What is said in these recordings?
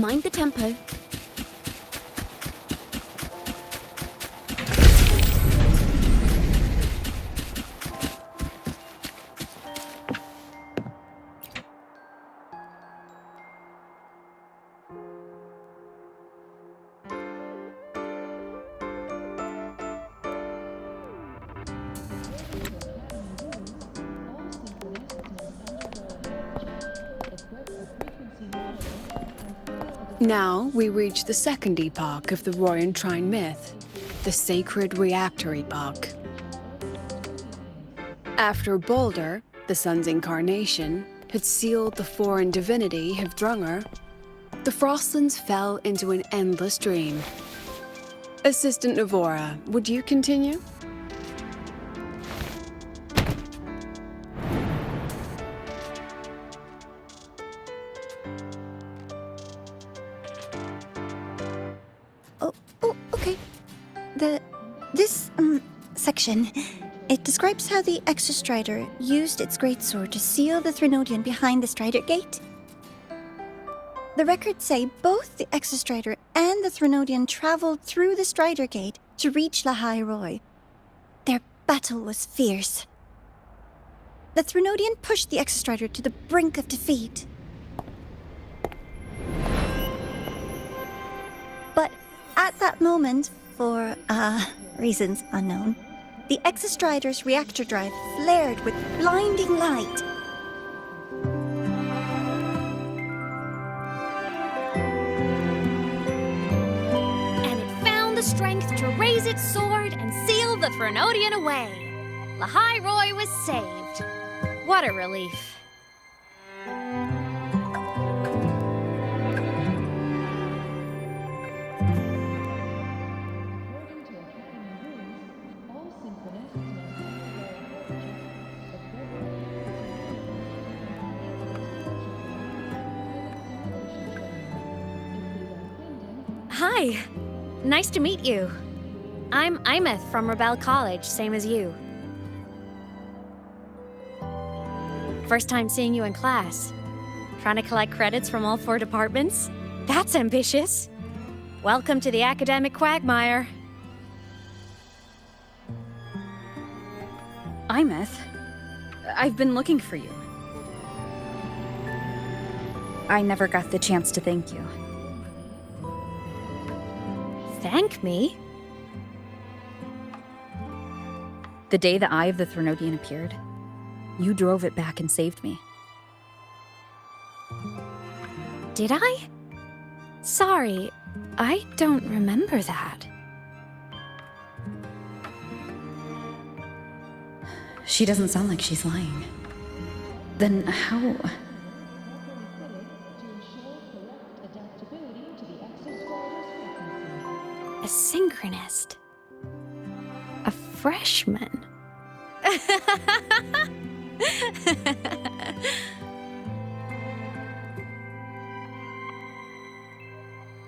Mind the tempo. Now we reach the second epoch of the Roi Trine myth, the sacred reactor epoch. After Balder, the sun's incarnation, had sealed the foreign divinity Hivdrungr, the Frostlands fell into an endless dream. Assistant Navora, would you continue? Okay. This section, it describes how the Exostrider used its greatsword to seal the Threnodian behind the Strider Gate. The records say both the Exostrider and the Threnodian traveled through the Strider Gate to reach Lahai-Roi. Their battle was fierce. The Threnodian pushed the Exostrider to the brink of defeat. But at that moment, for, reasons unknown, the Exostrider's reactor drive flared with blinding light. And it found the strength to raise its sword and seal the Threnodian away. Lahai-Roi was saved. What a relief. Hi. Nice to meet you. I'm Imeth from Rebel College, same as you. First time seeing you in class. Trying to collect credits from all 4 departments? That's ambitious. Welcome to the academic quagmire. Imeth, I've been looking for you. I never got the chance to thank you. Thank me? The day the Eye of the Threnodian appeared, you drove it back and saved me. Did I? Sorry, I don't remember that. She doesn't sound like she's lying. Then how? A synchronist. A freshman.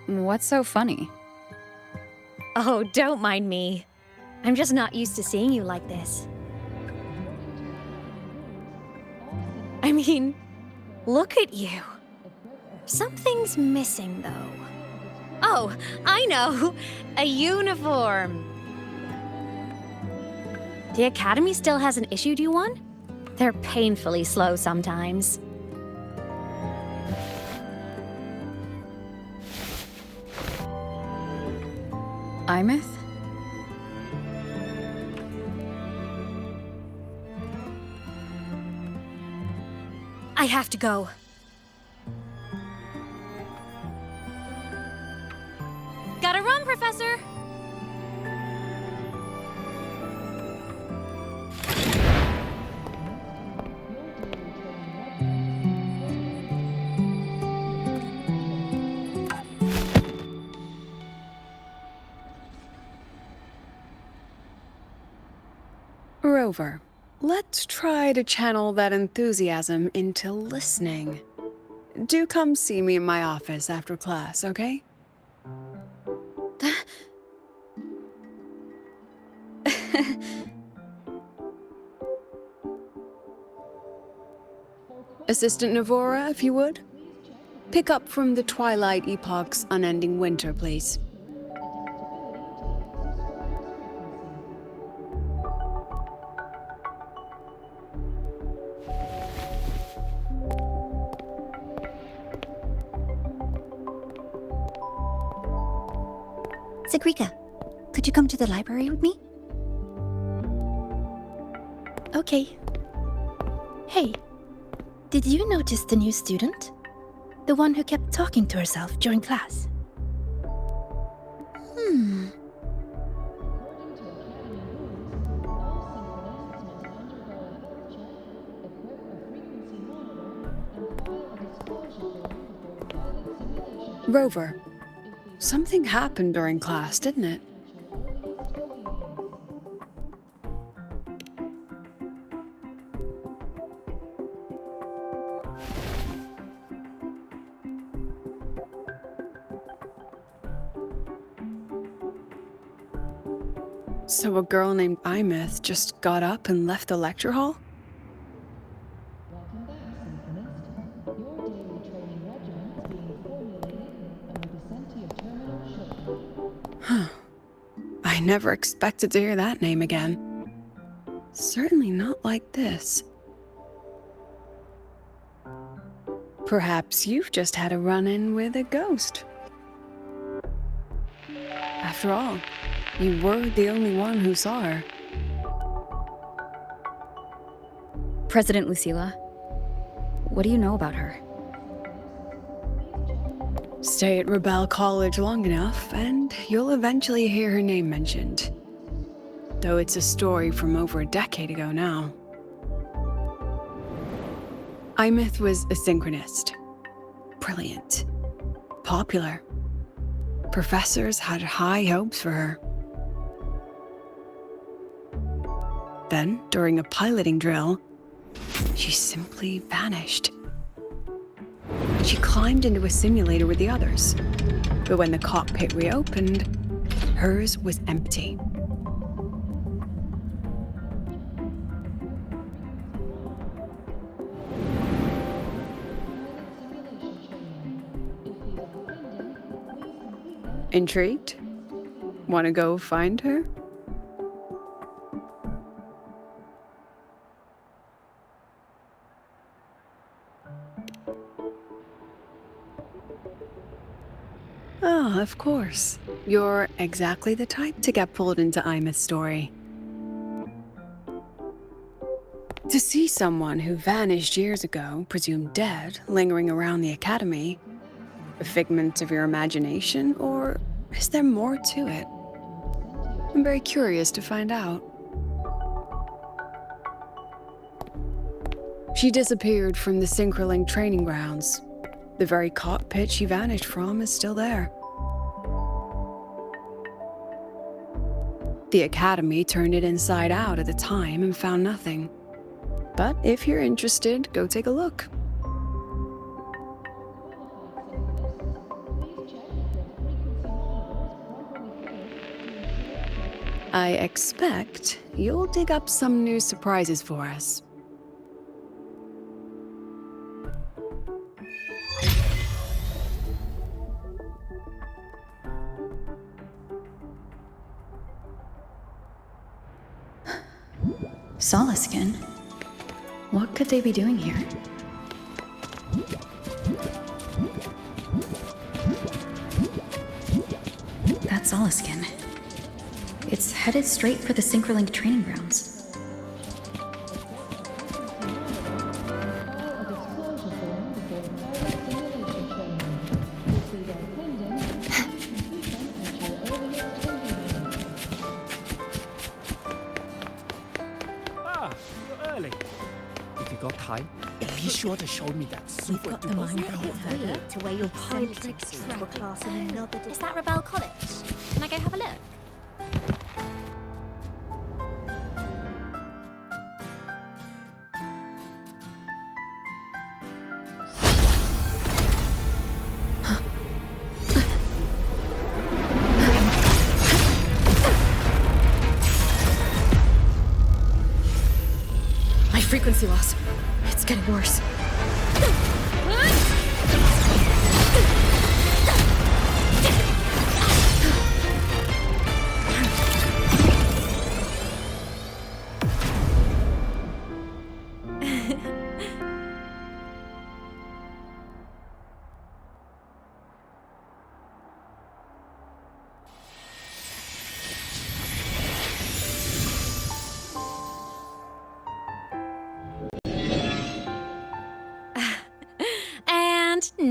What's so funny? Oh, don't mind me. I'm just not used to seeing you like this. I mean, look at you. Something's missing, though. Oh, I know! A uniform! The Academy still hasn't issued you one? They're painfully slow sometimes. Imeth? I have to go. Gotta run, Professor! Rover, let's try to channel that enthusiasm into listening. Do come see me in my office after class, okay? Assistant Navora, if you would. Pick up from the Twilight Epoch's unending winter, please. Sigrika, could you come to the library with me? Okay. Hey, did you notice the new student? The one who kept talking to herself during class? Rover, something happened during class, didn't it? So a girl named Imeth just got up and left the lecture hall? Huh. I never expected to hear that name again. Certainly not like this. Perhaps you've just had a run-in with a ghost. After all, you were the only one who saw her. President Lucilla, what do you know about her? Stay at Rebel College long enough, and you'll eventually hear her name mentioned. Though it's a story from over a decade ago now. Imeth was a synchronist. Brilliant. Popular. Professors had high hopes for her. Then, during a piloting drill, she simply vanished. She climbed into a simulator with the others, but when the cockpit reopened, hers was empty. Intrigued? Want to go find her? Ah, of course. You're exactly the type to get pulled into Imeth's story. To see someone who vanished years ago, presumed dead, lingering around the academy, a figment of your imagination, or is there more to it? I'm very curious to find out. She disappeared from the Synchroling training grounds. The very cockpit she vanished from is still there. The Academy turned it inside out at the time and found nothing. But if you're interested, go take a look. I expect you'll dig up some new surprises for us. Solaskin? What could they be doing here? That's Solaskin. It's headed straight for the Synchroling training grounds. You're early. If you got time, be sure to show me that super Got the duper mind cool of photo. it to wear your eccentric to a class in another Is that Rebel College? Can I go have a look? My frequency loss. It's getting worse.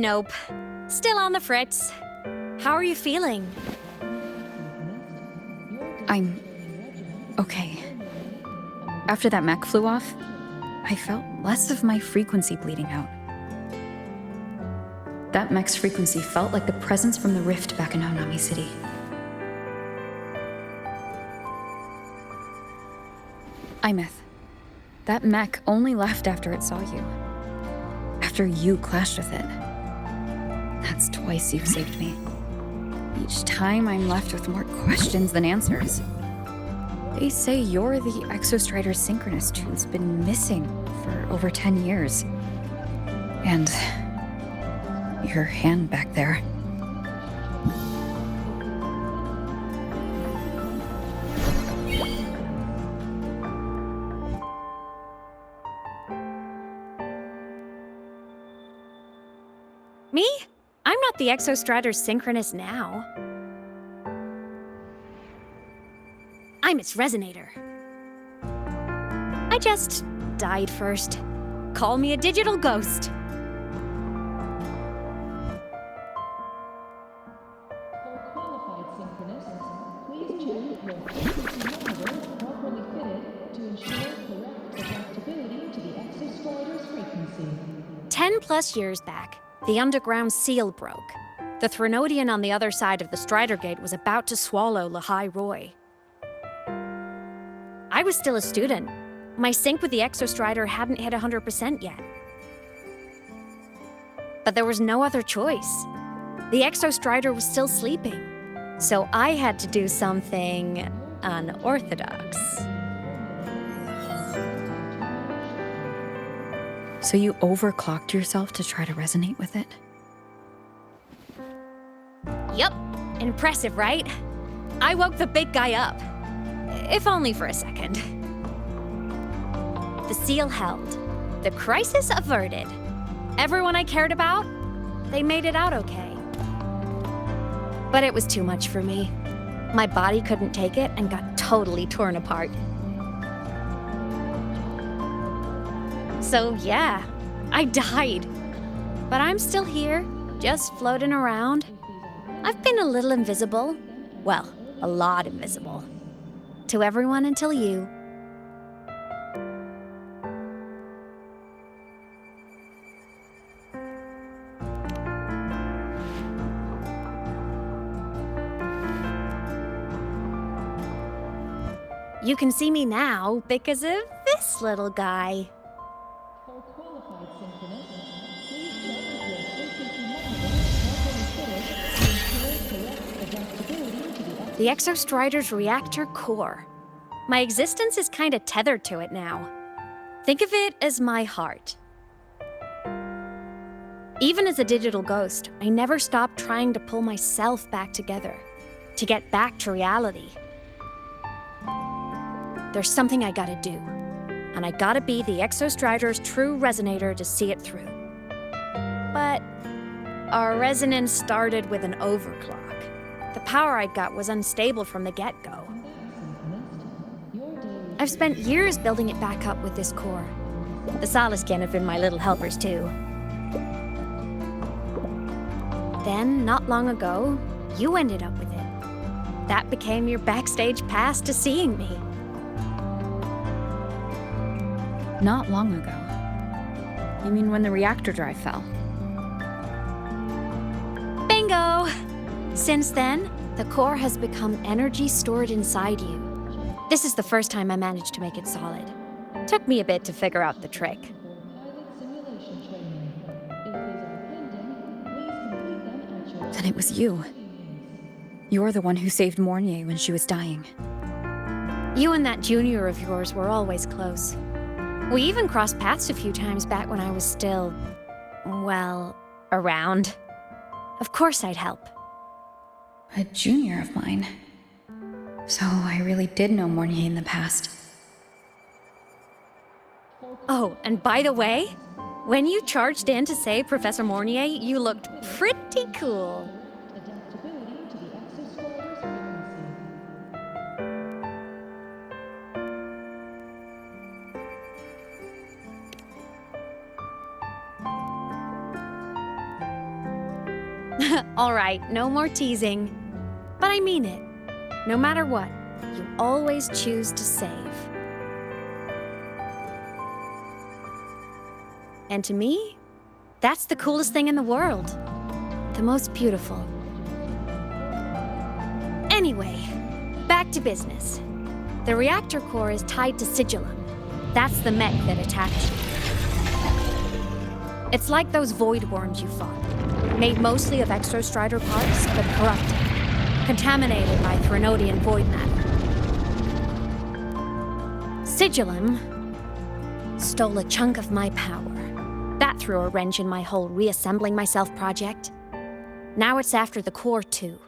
Nope. Still on the fritz. How are you feeling? I'm okay. After that mech flew off, I felt less of my frequency bleeding out. That mech's frequency felt like the presence from the rift back in Honami City. Imeth, that mech only left after it saw you. After you clashed with it. That's twice you've saved me. Each time I'm left with more questions than answers. They say you're the Exostrider Synchronist who's been missing for over 10 years. And your hand back there. Me? I'm not the Exostrider Synchronist now. I'm its Resonator. I just died first. Call me a digital ghost. Qualified synchronists, please check your frequency monitor properly fitted to ensure correct adaptability to the Exostrider's frequency. 10+ years back, the underground seal broke. The Threnodian on the other side of the Strider Gate was about to swallow Lahai-Roi. I was still a student. My sync with the Exostrider hadn't hit 100% yet. But there was no other choice. The Exostrider was still sleeping. So I had to do something unorthodox. So you overclocked yourself to try to resonate with it? Yup. Impressive, right? I woke the big guy up. If only for a second. The seal held. The crisis averted. Everyone I cared about, they made it out okay. But it was too much for me. My body couldn't take it and got totally torn apart. So yeah, I died. But I'm still here, just floating around. I've been a little invisible. Well, a lot invisible. To everyone until you. You can see me now because of this little guy. For qualified synchronists, please check if your frequency monitor properly fitted to ensure correct adaptability to the The Exostrider's reactor core. My existence is kinda tethered to it now. Think of it as my heart. Even as a digital ghost, I never stopped trying to pull myself back together, to get back to reality. There's something I gotta do, and I gotta be the Exostrider's true resonator to see it through. But our resonance started with an overclock. The power I got was unstable from the get-go. I've spent years building it back up with this core. The Soliskin have been my little helpers too. Then, not long ago, you ended up with it. That became your backstage pass to seeing me. Not long ago. You mean when the reactor drive fell? Bingo! Since then, the core has become energy stored inside you. This is the first time I managed to make it solid. Took me a bit to figure out the trick. pilot simulation training. If these are pending, please complete them at your Then it was you. You're the one who saved Mornier when she was dying. You and that junior of yours were always close. We even crossed paths a few times back when I was still, well, around. Of course I'd help. A junior of mine. So I really did know Mornier in the past. Oh, and by the way, when you charged in to save Professor Mornier, you looked pretty cool. adaptability to the Exostrider's frequency. All right, no more teasing. But I mean it. No matter what, you always choose to save. And to me, that's the coolest thing in the world. The most beautiful. Anyway, back to business. The reactor core is tied to Sigillum. That's the mech that attacked you. It's like those void worms you fought. Made mostly of exostrider parts, but corrupted. Contaminated by Threnodian void matter. Sigillum stole a chunk of my power. That threw a wrench in my whole reassembling myself project. Now it's after the core too.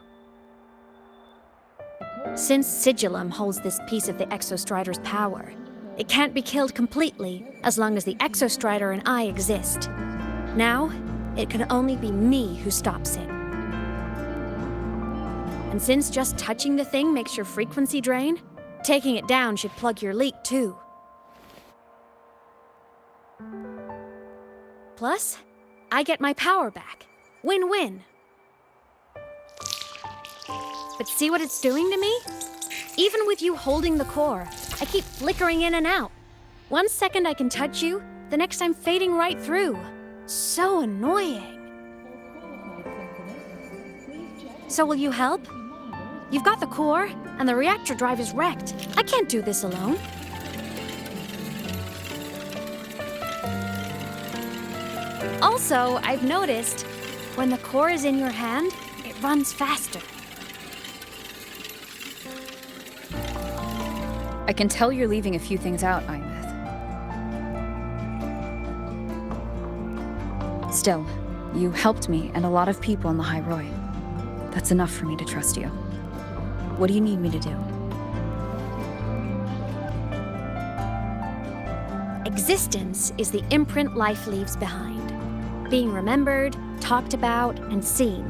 Since Sigillum holds this piece of the Exostrider's power, it can't be killed completely as long as the Exostrider and I exist. Now, it can only be me who stops it. And since just touching the thing makes your frequency drain, taking it down should plug your leak too. Plus, I get my power back. Win-win. But see what it's doing to me? Even with you holding the core, I keep flickering in and out. 1 second I can touch you, the next I'm fading right through. So annoying. So will you help? You've got the core, and the reactor drive is wrecked. I can't do this alone. Also, I've noticed, when the core is in your hand, it runs faster. I can tell you're leaving a few things out, Imeth. Still, you helped me and a lot of people in Lahai-Roi. That's enough for me to trust you. What do you need me to do? Existence is the imprint life leaves behind. Being remembered, talked about, and seen.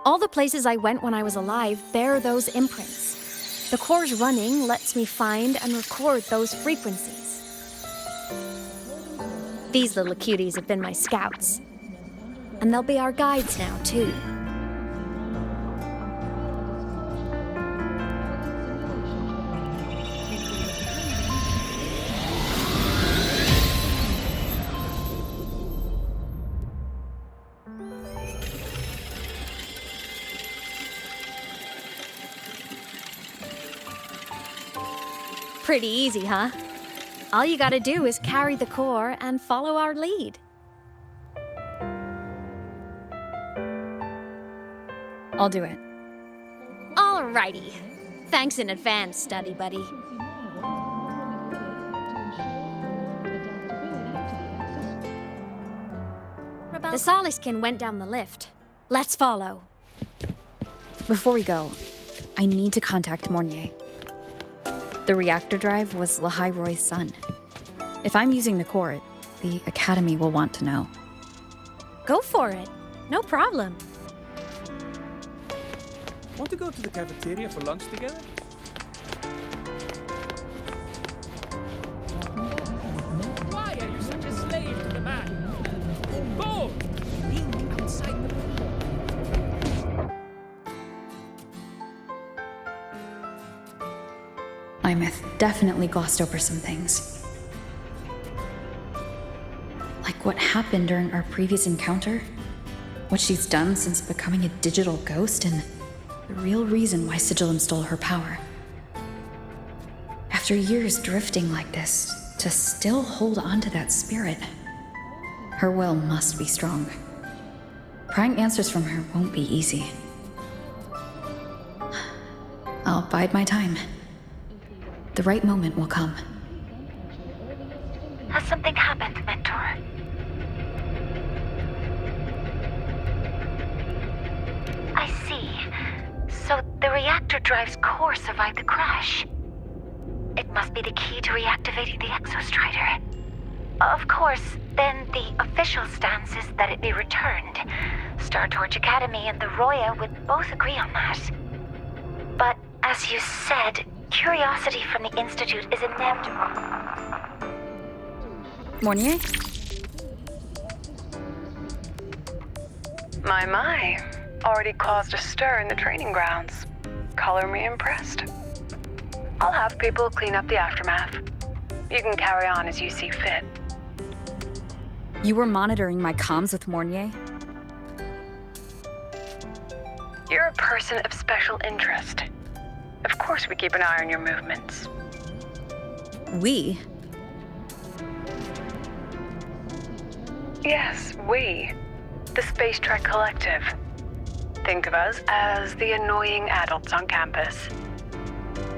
All the places I went when I was alive bear those imprints. The core's running lets me find and record those frequencies. These little cuties have been my scouts. And they'll be our guides now, too. Pretty easy, huh? All you gotta do is carry the core and follow our lead. I'll do it. Alrighty. Thanks in advance, study buddy. The Soliskin went down the lift. Let's follow. Before we go, I need to contact Mornier. The reactor drive was Lahai-Roi's son. If I'm using the core, the Academy will want to know. Go for it. No problem. Want to go to the cafeteria for lunch together? Why are you such a slave to the man? Go! Being outside the Imeth definitely glossed over some things. Like what happened during our previous encounter, what she's done since becoming a digital ghost, and the real reason why Sigillum stole her power. After years drifting like this, to still hold on to that spirit, her will must be strong. Prying answers from her won't be easy. I'll bide my time. The right moment will come. Has something happened, Mentor? I see. So the reactor drive's core survived the crash. It must be the key to reactivating the Exostrider. Of course, then the official stance is that it be returned. Star Torch Academy and the Roya would both agree on that. But as you said, curiosity from the Institute is inevitable. Mornier? My. Already caused a stir in the training grounds. Color me impressed. I'll have people clean up the aftermath. You can carry on as you see fit. You were monitoring my comms with Mornier? You're a person of special interest. Of course we keep an eye on your movements. We? Yes, we. The Space Trek Collective. Think of us as the annoying adults on campus.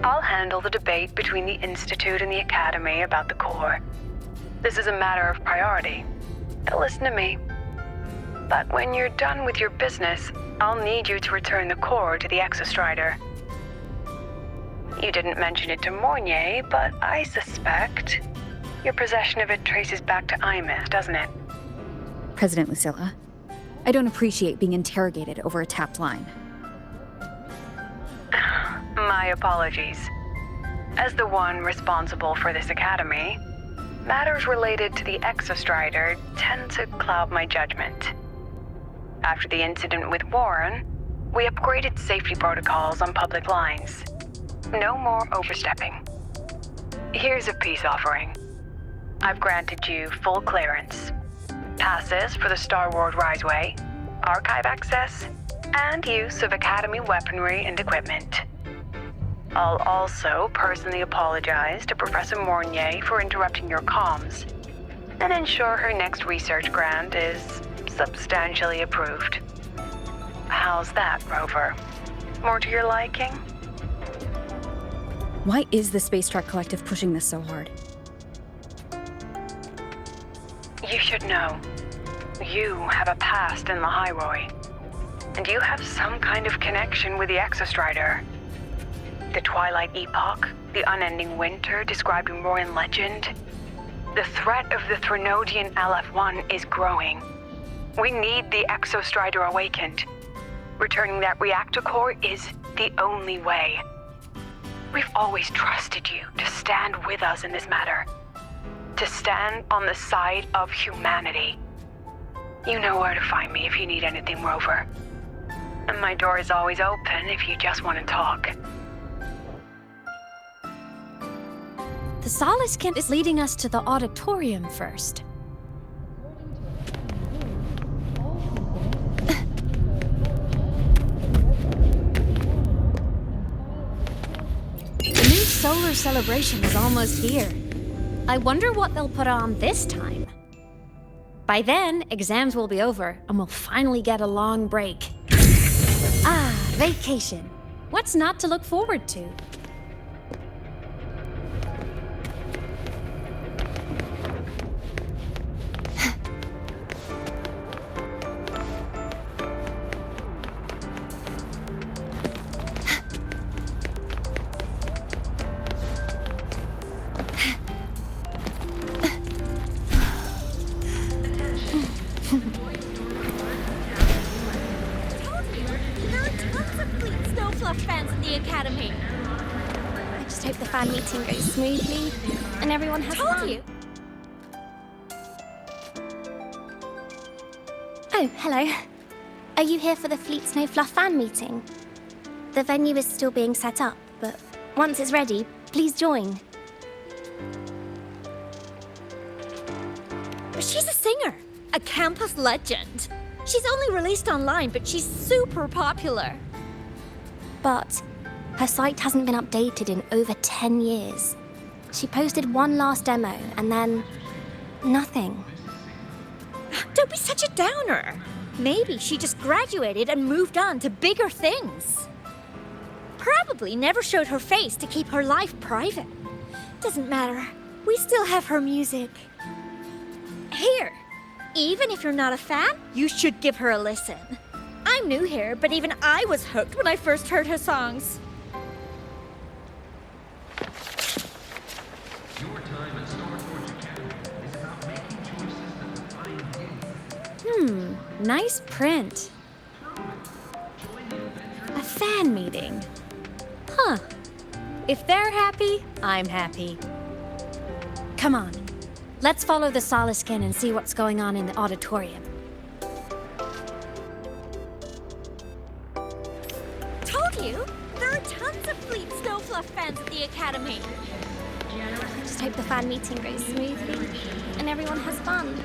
I'll handle the debate between the Institute and the Academy about the core. This is a matter of priority. Now listen to me. But when you're done with your business, I'll need you to return the core to the Exostrider. You didn't mention it to Mornier, but I suspect your possession of it traces back to Imeth, doesn't it? President Lucilla, I don't appreciate being interrogated over a tapped line. My apologies. As the one responsible for this academy, matters related to the Exostrider tend to cloud my judgment. After the incident with Warren, we upgraded safety protocols on public lines. No more overstepping. Here's a peace offering. I've granted you full clearance. Passes for the Star Wars Riseway, archive access, and use of Academy weaponry and equipment. I'll also personally apologize to Professor Mornier for interrupting your comms, and ensure her next research grant is substantially approved. How's that, Rover? More to your liking? Why is the Space Trek Collective pushing this so hard? You should know. You have a past in Lahai-Roi, and you have some kind of connection with the Exostrider. The Twilight Epoch, the unending winter described in Royan legend. The threat of the Threnodian LF-1 is growing. We need the Exostrider awakened. Returning that reactor core is the only way. We've always trusted you to stand with us in this matter. To stand on the side of humanity. You know where to find me if you need anything, Rover. And my door is always open if you just want to talk. The Solace Kent is leading us to the auditorium first. The new solar celebration is almost here. I wonder what they'll put on this time. By then, exams will be over, and we'll finally get a long break. Ah, vacation. What's not to look forward to? Fan meeting goes smoothly, and everyone has fun. You. Oh, hello. Are you here for the Fleet Snow Fluff fan meeting? The venue is still being set up, but once it's ready, please join. She's a singer, a campus legend. She's only released online, but she's super popular. But her site hasn't been updated in over 10 years. She posted one last demo, and then nothing. Don't be such a downer. Maybe she just graduated and moved on to bigger things. Probably never showed her face to keep her life private. Doesn't matter. We still have her music. Here, even if you're not a fan, you should give her a listen. I'm new here, but even I was hooked when I first heard her songs. Nice print. A fan meeting. Huh. If they're happy, I'm happy. Come on. Let's follow the Solaskin and see what's going on in the auditorium. There are tons of Fleet Snowfluff fans at the Academy. Just hope the fan meeting goes smoothly and everyone has fun.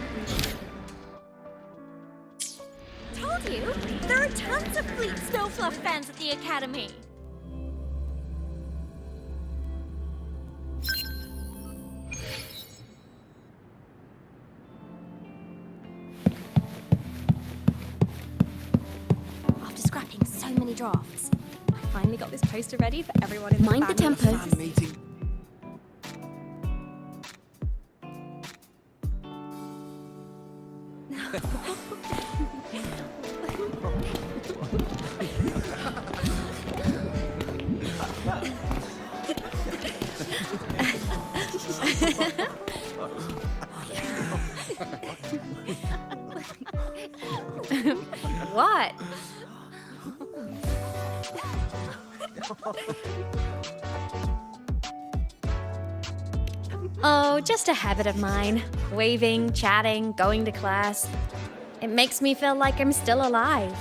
Told you, there are tons of Fleet Snowfluff fans at the Academy. After scrapping so many drafts, I finally got this poster ready for everyone in the Mind the fan meeting. tempo. meeting. What? Oh, just a habit of mine. Waving, chatting, going to class. It makes me feel like I'm still alive.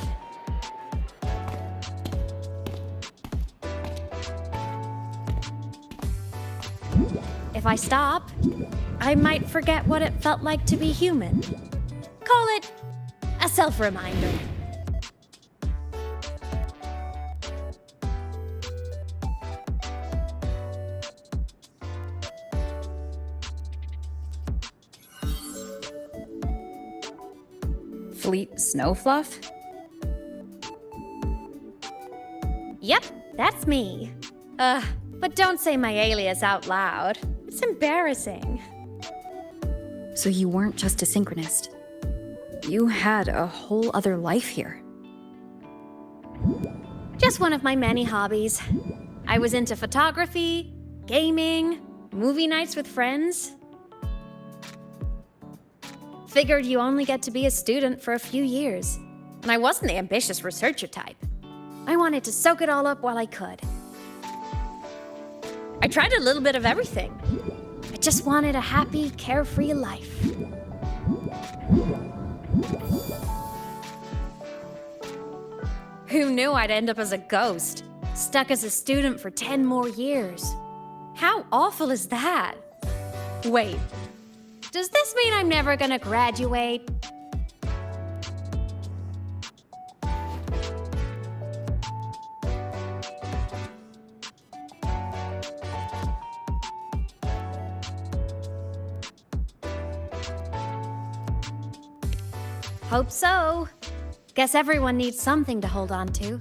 If I stop, I might forget what it felt like to be human. Call it a self-reminder. Fleet Snowfluff? Yep, that's me. But don't say my alias out loud. It's embarrassing. So you weren't just a synchronist. You had a whole other life here. Just one of my many hobbies. I was into photography, gaming, movie nights with friends. Figured you only get to be a student for a few years. And I wasn't the ambitious researcher type. I wanted to soak it all up while I could. I tried a little bit of everything. I just wanted a happy, carefree life. Who knew I'd end up as a ghost, stuck as a student for 10 more years? How awful is that? Wait, does this mean I'm never gonna graduate? Hope so. Guess everyone needs something to hold on to.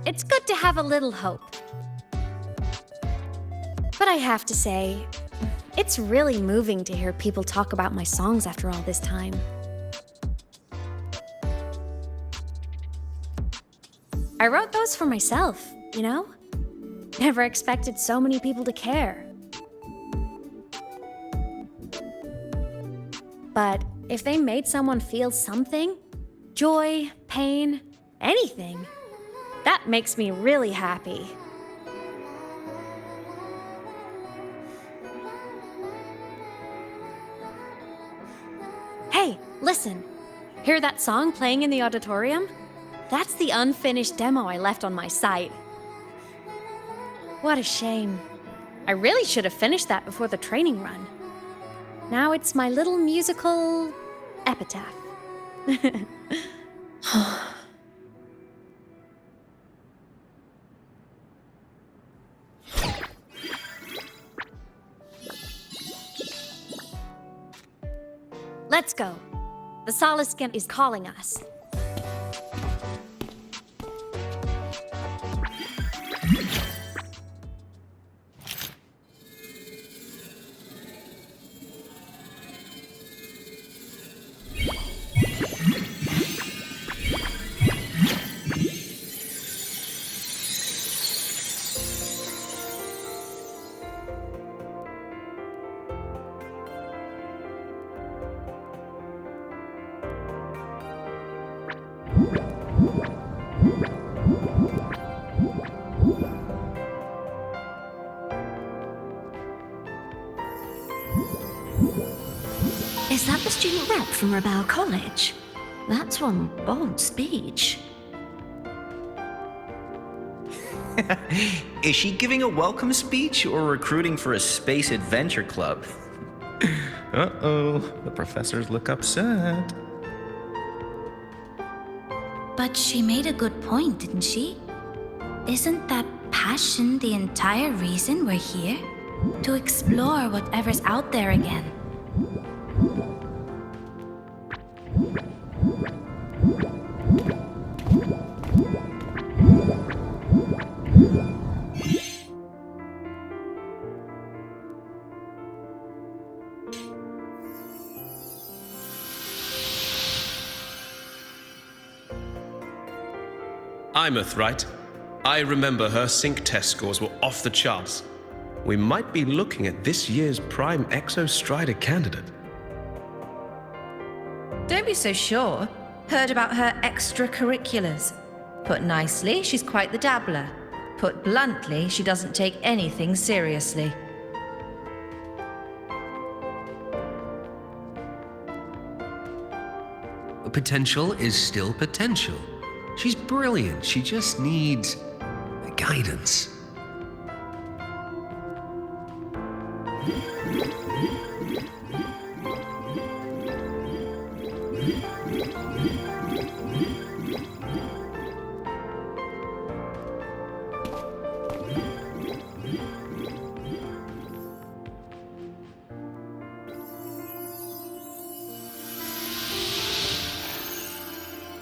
It's good to have a little hope. But I have to say, it's really moving to hear people talk about my songs after all this time. I wrote those for myself, you know? Never expected so many people to care. But if they made someone feel something, joy, pain, anything, that makes me really happy. Hey, listen. Hear that song playing in the auditorium? That's the unfinished demo I left on my site. What a shame. I really should have finished that before the training run. Now it's my little musical epitaph. Let's go. The Soliskin is calling us. Is that the student rep from Rebel College? That's one bold speech. Is she giving a welcome speech or recruiting for a space adventure club? Uh-oh, the professors look upset. But she made a good point, didn't she? Isn't that passion the entire reason we're here? To explore whatever's out there again. Imeth, right? I remember her sync test scores were off the charts. We might be looking at this year's prime Exostrider candidate. Don't be so sure. Heard about her extracurriculars. Put nicely, she's quite the dabbler. Put bluntly, she doesn't take anything seriously. Potential is still potential. She's brilliant. She just needs guidance.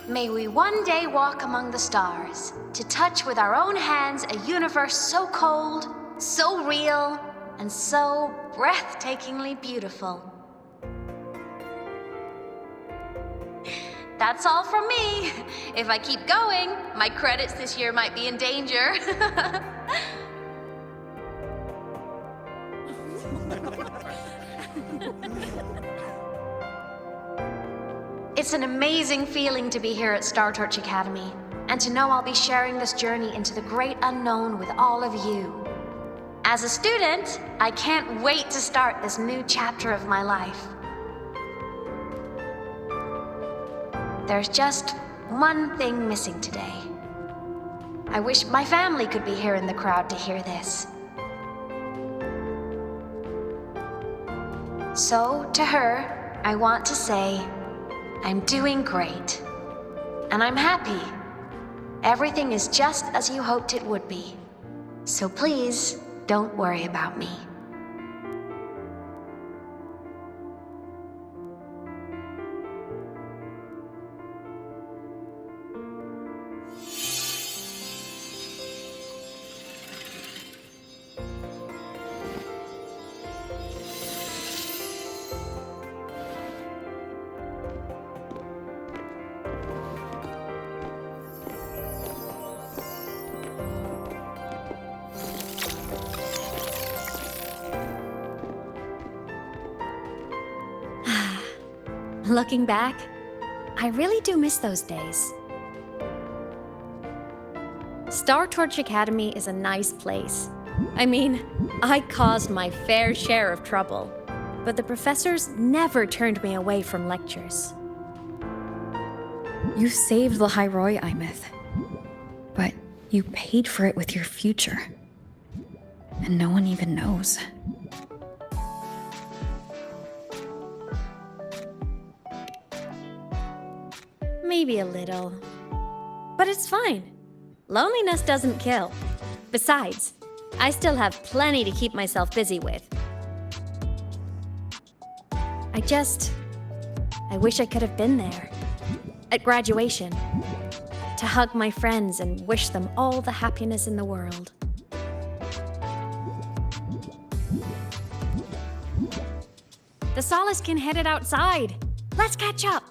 May we one day walk among the stars, to touch with our own hands a universe so cold, so real, and so breathtakingly beautiful. That's all from me. If I keep going, my credits this year might be in danger. It's an amazing feeling to be here at Star Torch Academy, and to know I'll be sharing this journey into the great unknown with all of you. As a student, I can't wait to start this new chapter of my life. There's just one thing missing today. I wish my family could be here in the crowd to hear this. So, to her, I want to say, I'm doing great. And I'm happy. Everything is just as you hoped it would be. So please, don't worry about me. Looking back, I really do miss those days. Star Torch Academy is a nice place. I mean, I caused my fair share of trouble, but the professors never turned me away from lectures. You saved Lahai-Roi, Imeth. But you paid for it with your future. And no one even knows. Maybe a little. But it's fine. Loneliness doesn't kill. Besides, I still have plenty to keep myself busy with. I wish I could have been there. At graduation. To hug my friends and wish them all the happiness in the world. The Solace can headed outside. Let's catch up.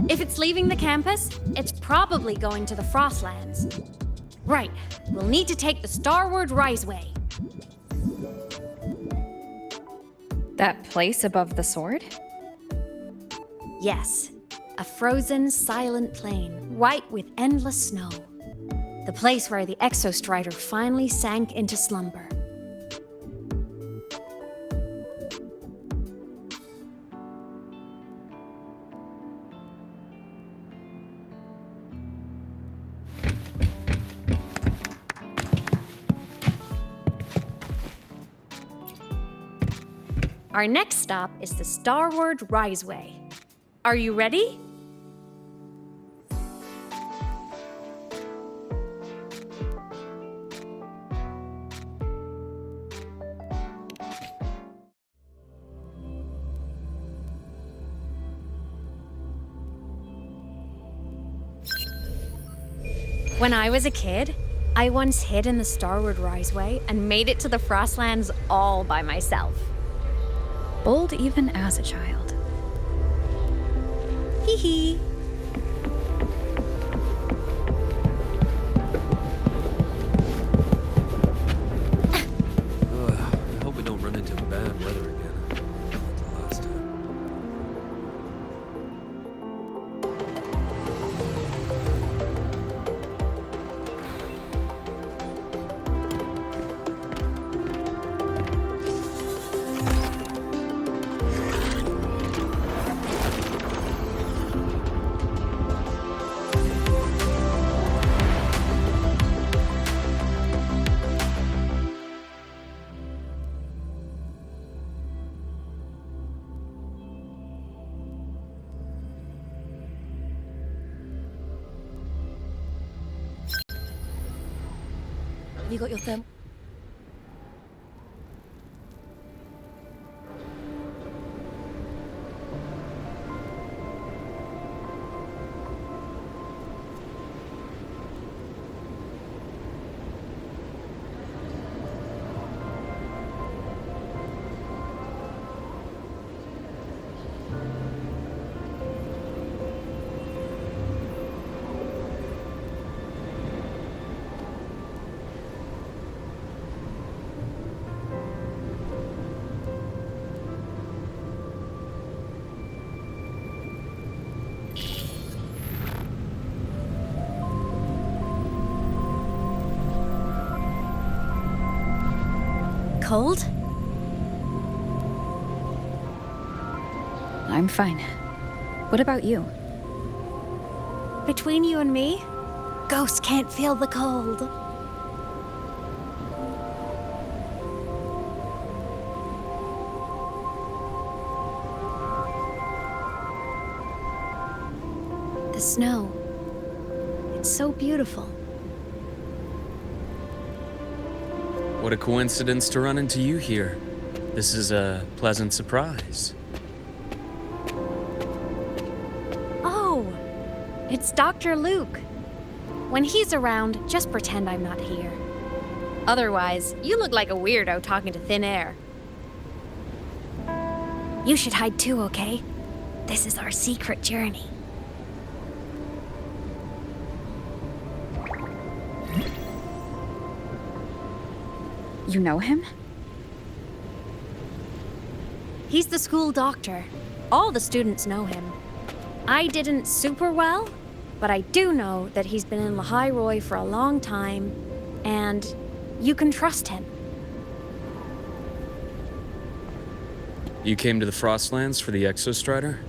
If it's leaving the campus, it's probably going to the Frostlands. Right, we'll need to take the Starward Riseway. That place above the sword? Yes, a frozen, silent plain, white with endless snow. The place where the Exostrider finally sank into slumber. Our next stop is the Starward Riseway. Are you ready? When I was a kid, I once hid in the Starward Riseway and made it to the Frostlands all by myself. Bold even as a child. Hee hee. I hope we don't run into bad weather again. Like the last time. Have you got your therm? Cold? I'm fine. What about you? Between you and me, ghosts can't feel the cold. The snow. It's so beautiful. What a coincidence to run into you here. This is a pleasant surprise. Oh, it's Dr. Luke. When he's around, just pretend I'm not here. Otherwise, you look like a weirdo talking to thin air. You should hide too, okay? This is our secret journey. You know him? He's the school doctor. All the students know him. I didn't super well, but I do know that he's been in Lahai-Roi for a long time, and you can trust him. You came to the Frostlands for the Exostrider?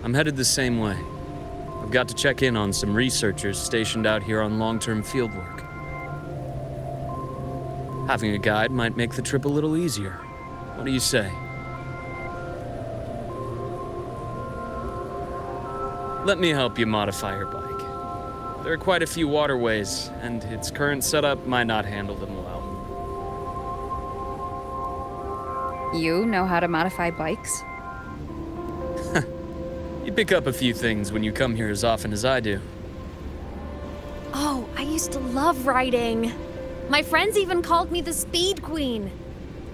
I'm headed the same way. I've got to check in on some researchers stationed out here on long-term fieldwork. Having a guide might make the trip a little easier. What do you say? Let me help you modify your bike. There are quite a few waterways, and its current setup might not handle them well. You know how to modify bikes? You pick up a few things when you come here as often as I do. Oh, I used to love riding. My friends even called me the Speed Queen.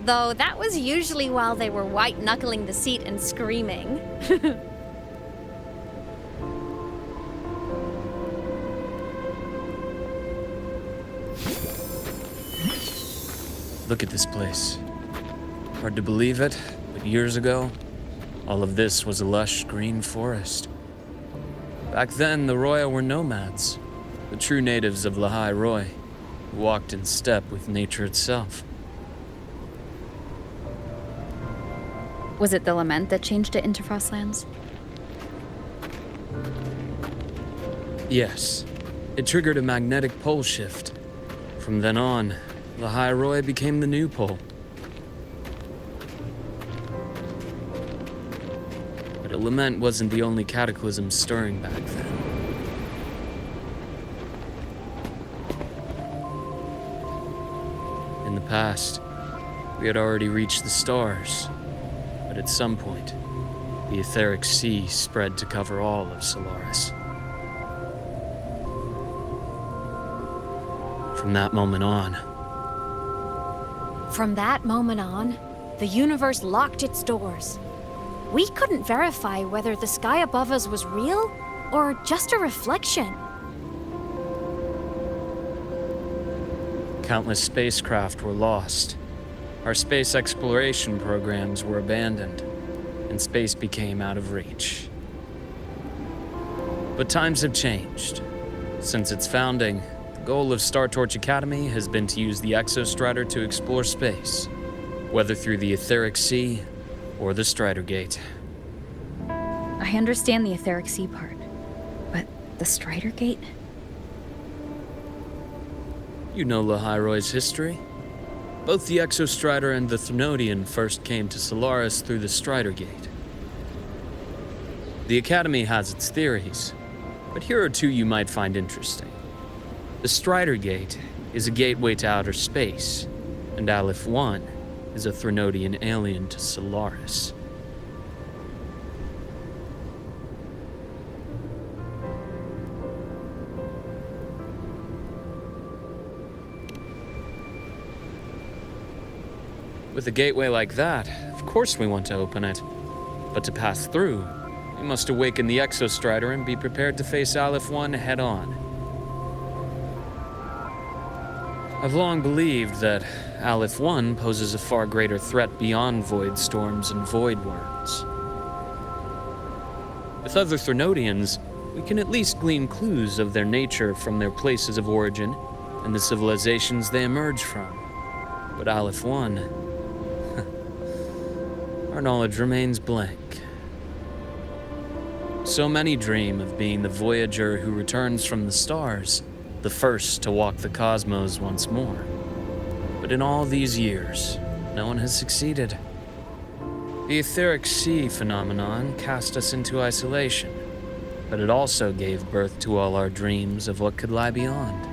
Though that was usually while they were white-knuckling the seat and screaming. Look at this place. Hard to believe it, but years ago, all of this was a lush green forest. Back then, the Roya were nomads, the true natives of Lahai-Roi, who walked in step with nature itself. Was it the lament that changed it into Frostlands? Yes. It triggered a magnetic pole shift. From then on, Lahai-Roi became the new pole. But a lament wasn't the only cataclysm stirring back then. In the past, we had already reached the stars, but at some point, the etheric sea spread to cover all of Solaris. From that moment on, the universe locked its doors. We couldn't verify whether the sky above us was real or just a reflection. countless spacecraft were lost. Our space exploration programs were abandoned, and space became out of reach. But times have changed. Since its founding, the goal of Star Torch Academy has been to use the Exostrider to explore space, whether through the Etheric Sea or the Strider Gate. I understand the Etheric Sea part, but the Strider Gate? You know Lahai-Roi's history. Both the Exostrider and the Threnodian first came to Solaris through the Strider Gate. The Academy has its theories, but here are two you might find interesting. The Strider Gate is a gateway to outer space, and Aleph 1 is a Threnodian alien to Solaris. With a gateway like that, of course we want to open it. But to pass through, we must awaken the Exostrider and be prepared to face Aleph 1 head-on. I've long believed that Aleph 1 poses a far greater threat beyond void storms and void worms. With other Threnodians, we can at least glean clues of their nature from their places of origin and the civilizations they emerge from. But Aleph 1... our knowledge remains blank. So many dream of being the Voyager who returns from the stars, the first to walk the cosmos once more. But in all these years, no one has succeeded. The Etheric Sea phenomenon cast us into isolation, but it also gave birth to all our dreams of what could lie beyond.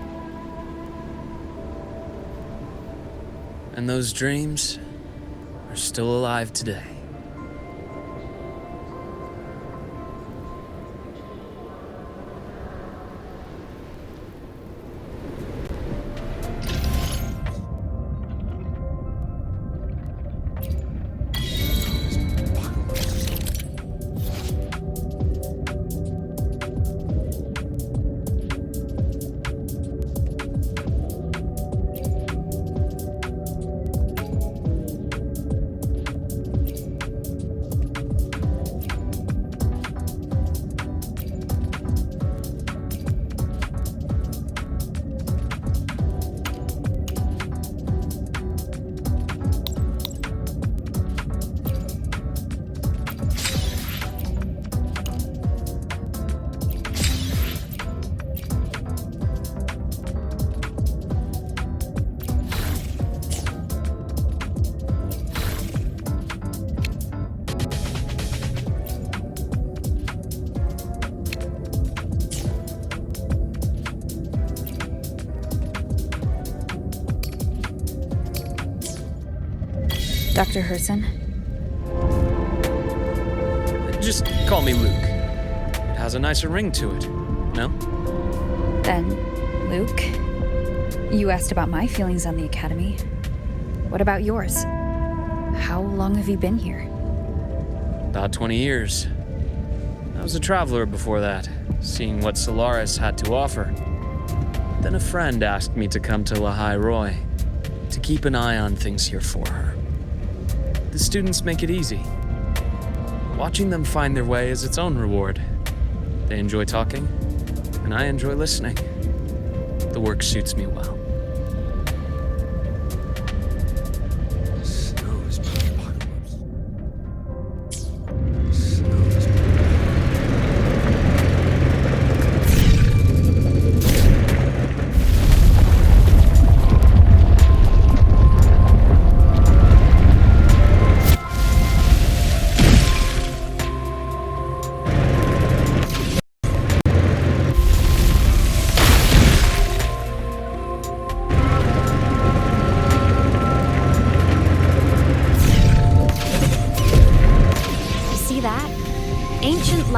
And those dreams are still alive today. Dr. Herson? Just call me Luke. It has a nicer ring to it, no? Then, Luke, you asked about my feelings on the Academy. What about yours? How long have you been here? About 20 years. I was a traveler before that, seeing what Solaris had to offer. Then a friend asked me to come to Lahai-Roi, to keep an eye on things here for her. The students make it easy. Watching them find their way is its own reward. They enjoy talking, and I enjoy listening. The work suits me well.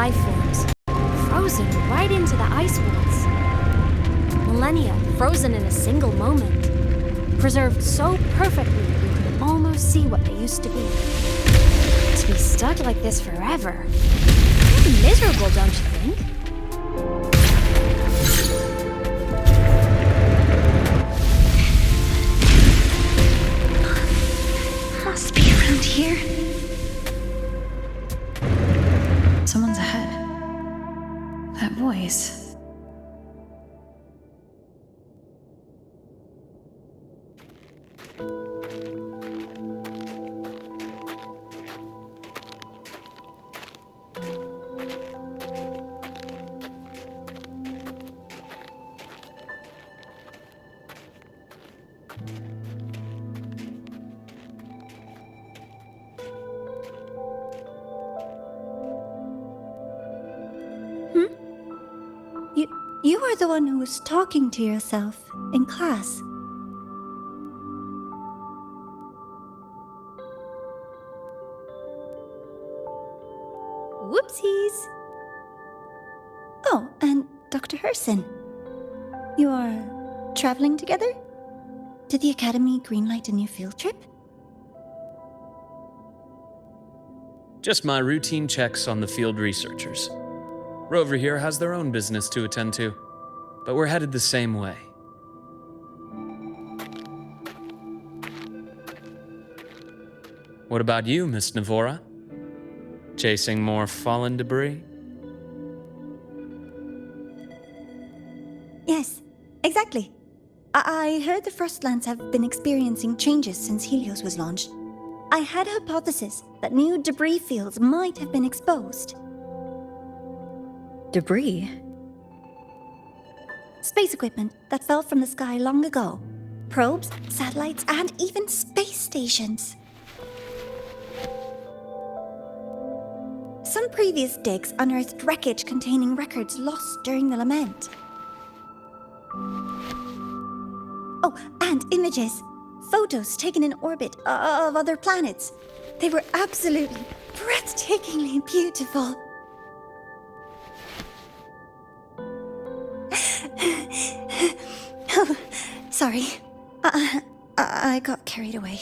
life forms, frozen right into the ice walls. Millennia frozen in a single moment, preserved so perfectly we could almost see what they used to be. To be stuck like this forever, pretty miserable, don't you think? Must be around here. Someone's ahead. That voice. You are the one who was talking to yourself in class. Whoopsies! Oh, and Dr. Herson. You are traveling together? Did the Academy greenlight a new field trip? Just my routine checks on the field researchers. Rover here has their own business to attend to, but we're headed the same way. What about you, Miss Navora? Chasing more fallen debris? Yes, exactly. I heard the Frostlands have been experiencing changes since Helios was launched. I had a hypothesis that new debris fields might have been exposed. Debris? Space equipment that fell from the sky long ago. Probes, satellites, and even space stations. Some previous digs unearthed wreckage containing records lost during the lament. Oh, and images. Photos taken in orbit of other planets. They were absolutely breathtakingly beautiful. Oh, sorry. I got carried away.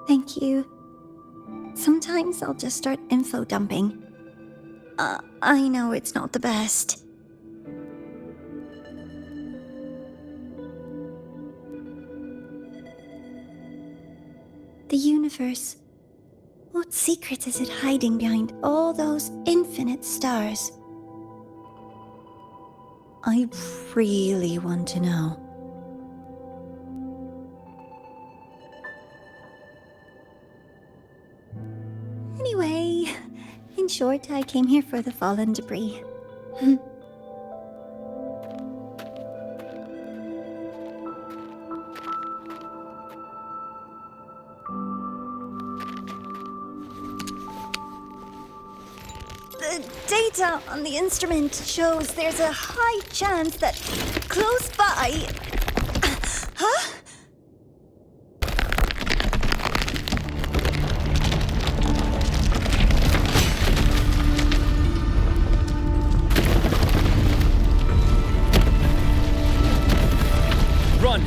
Thank you. Sometimes I'll just start info dumping. I know it's not the best. The universe. What secret is it hiding behind all those infinite stars? I really want to know. Anyway, in short, I came here for the fallen debris. The data on the instrument shows there's a high chance that close by... Huh? Run!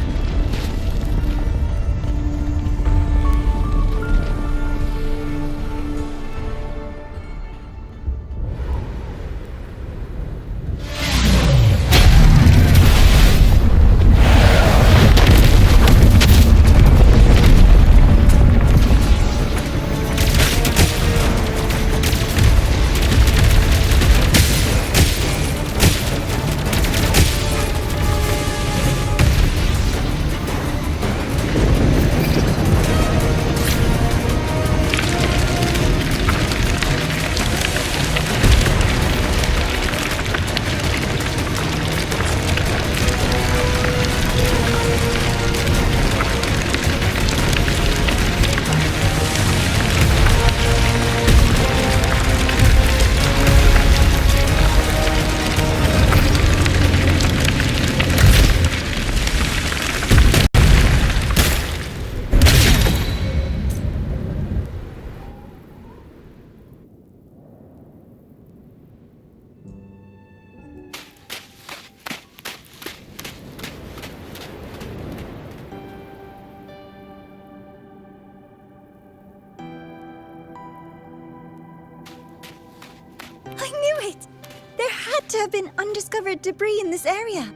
to have been undiscovered debris in this area.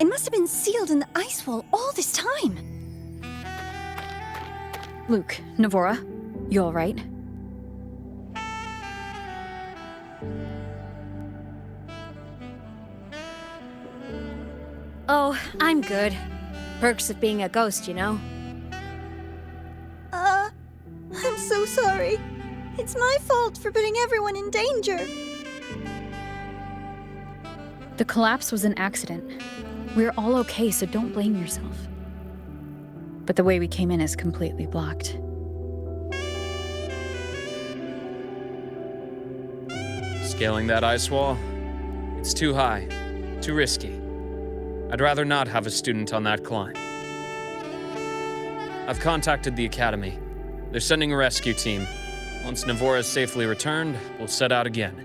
It must have been sealed in the ice wall all this time. Luke, Navora, you all right? Oh, I'm good. Perks of being a ghost, you know? I'm so sorry. It's my fault for putting everyone in danger. The collapse was an accident. We're all okay, so don't blame yourself. But the way we came in is completely blocked. Scaling that ice wall? It's too high, too risky. I'd rather not have a student on that climb. I've contacted the Academy. They're sending a rescue team. Once Navora is safely returned, we'll set out again.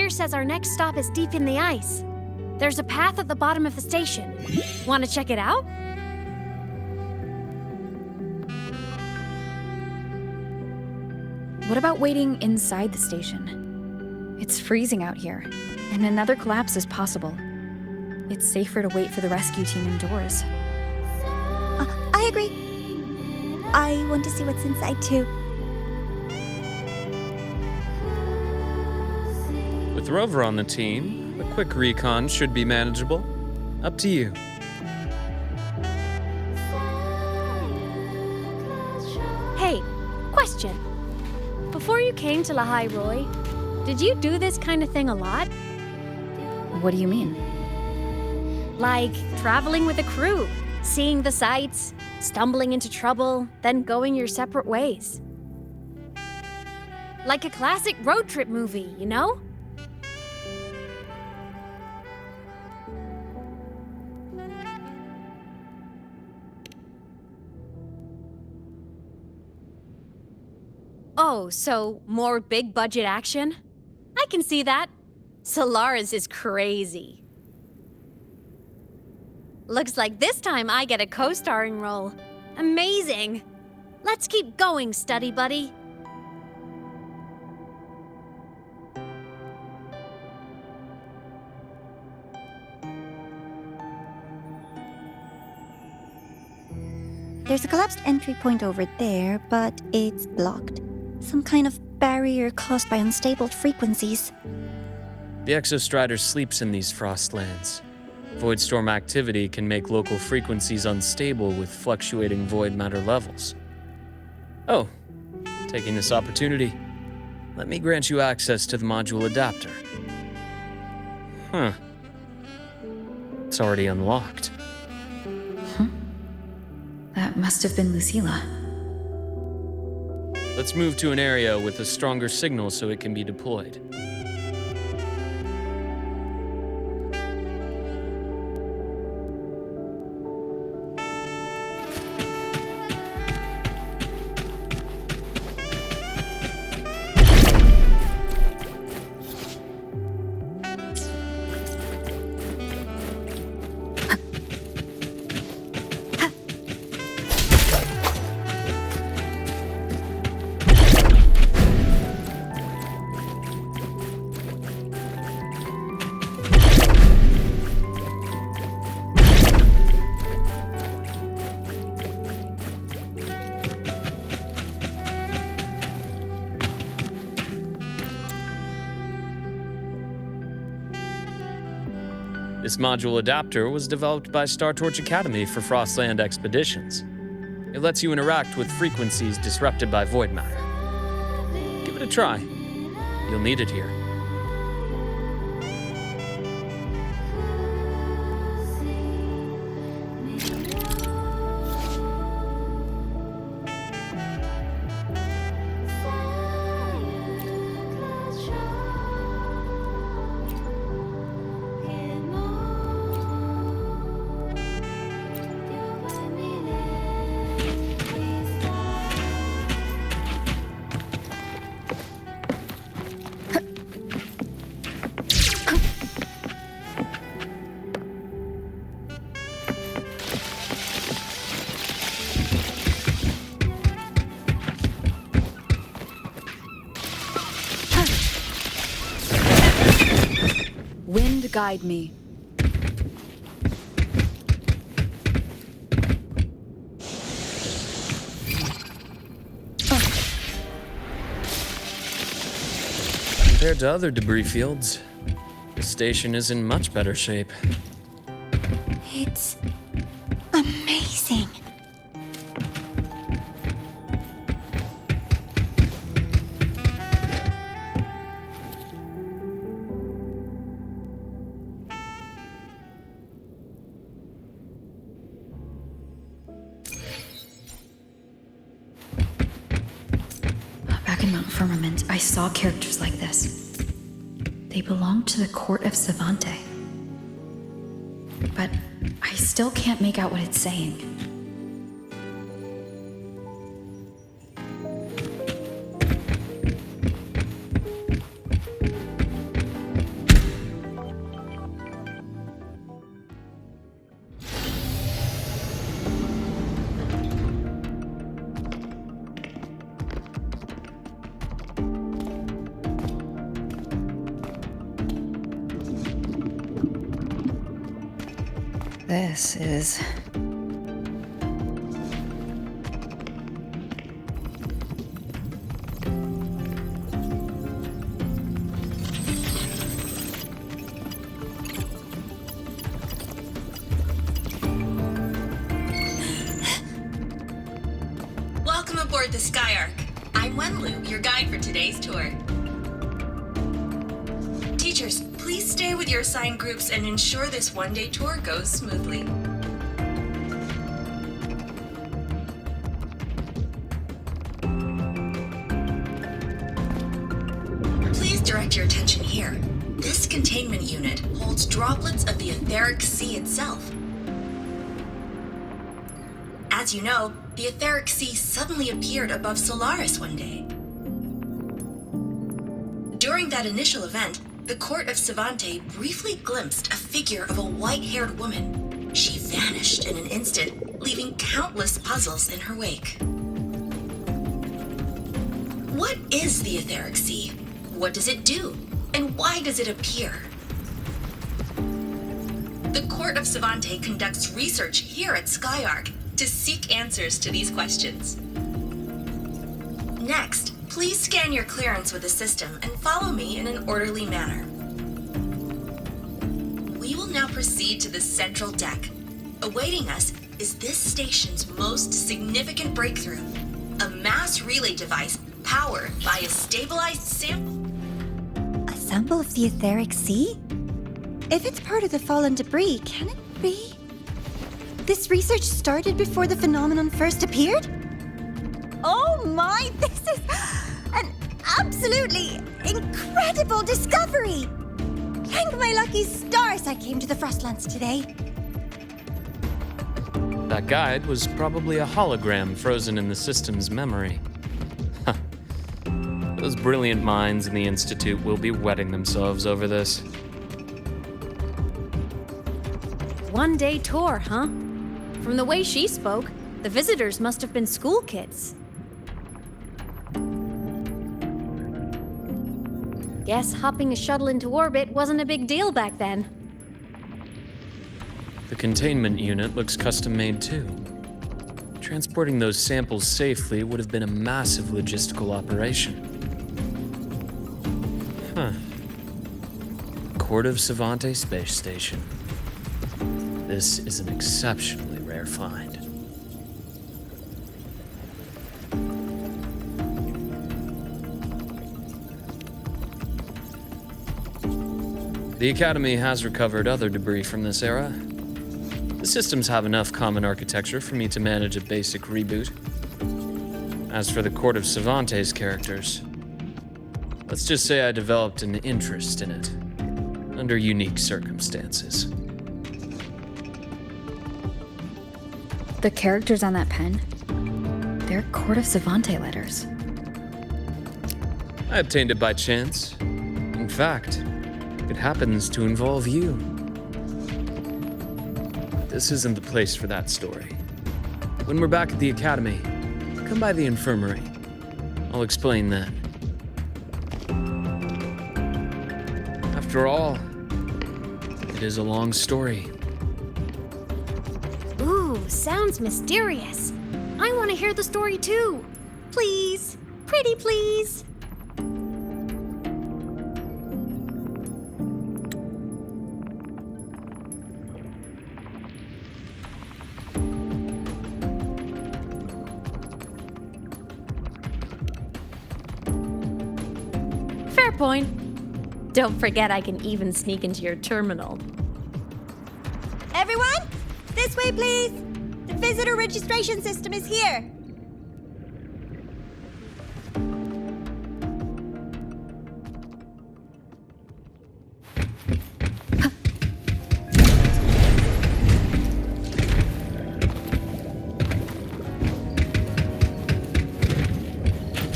Says our next stop is deep in the ice. There's a path at the bottom of the station. Want to check it out? What about waiting inside the station? It's freezing out here, and another collapse is possible. It's safer to wait for the rescue team indoors. I agree. I want to see what's inside too. With Rover on the team, a quick recon should be manageable. Up to you. Hey, question. Before you came to Lahai-Roi, did you do this kind of thing a lot? What do you mean? Like traveling with a crew, seeing the sights, stumbling into trouble, then going your separate ways. Like a classic road trip movie, you know? Oh, so more big budget action? I can see that. Solaris is crazy. Looks like this time I get a co-starring role. Amazing. Let's keep going, study buddy. There's a collapsed entry point over there, but it's blocked. Some kind of barrier caused by unstable frequencies. The Exostrider sleeps in these frostlands. Void storm activity can make local frequencies unstable with fluctuating void matter levels. Oh, taking this opportunity, let me grant you access to the module adapter. Huh. It's already unlocked. That must have been Lucilla. Let's move to an area with a stronger signal so it can be deployed. This module adapter was developed by Star Torch Academy for Frostland expeditions. It lets you interact with frequencies disrupted by void matter. Give it a try. You'll need it here. and guide me. Compared to other debris fields, the station is in much better shape. It's amazing. Back in Mount Firmament, I saw characters like this. They belonged to the court of Savante. But I still can't make out what it's saying. This is... Welcome aboard the Skyark. I'm Wenlu, your guide for today's tour. Teachers, please stay with your assigned groups and ensure this one-day tour goes smoothly. Please direct your attention here. This containment unit holds droplets of the etheric sea itself. As you know, the etheric sea suddenly appeared above Solaris one day. During that initial event, the court of Savante briefly glimpsed a figure of a white-haired woman. She vanished in an instant, leaving countless puzzles in her wake. What is the etheric sea? What does it do? And why does it appear? The court of Savante conducts research here at Skyark to seek answers to these questions. Next, please scan your clearance with the system and follow me in an orderly manner. We will now proceed to the central deck. Awaiting us is this station's most significant breakthrough, a mass relay device powered by a stabilized sample. A sample of the etheric sea? If it's part of the fallen debris, can it be? This research started before the phenomenon first appeared? Oh my, this is an absolutely incredible discovery! Thank my lucky stars I came to the Frostlands today. That guide was probably a hologram frozen in the system's memory. Those brilliant minds in the Institute will be wetting themselves over this. One-day tour, huh? From the way she spoke, the visitors must have been school kids. Guess hopping a shuttle into orbit wasn't a big deal back then. The containment unit looks custom-made too. Transporting those samples safely would have been a massive logistical operation. Huh. Court of Savante Space Station. This is an exceptionally rare find. The Academy has recovered other debris from this era. The systems have enough common architecture for me to manage a basic reboot. As for the Court of Savante's characters, let's just say I developed an interest in it, under unique circumstances. The characters on that pen, they're Court of Savante letters. I obtained it by chance. In fact, it happens to involve you. This isn't the place for that story. When we're back at the Academy, come by the infirmary. I'll explain then. After all, It is a long story. Ooh, sounds mysterious. I want to hear the story too. Please, pretty please. Fair point. Don't forget I can even sneak into your terminal. Everyone, this way, please. The visitor registration system is here.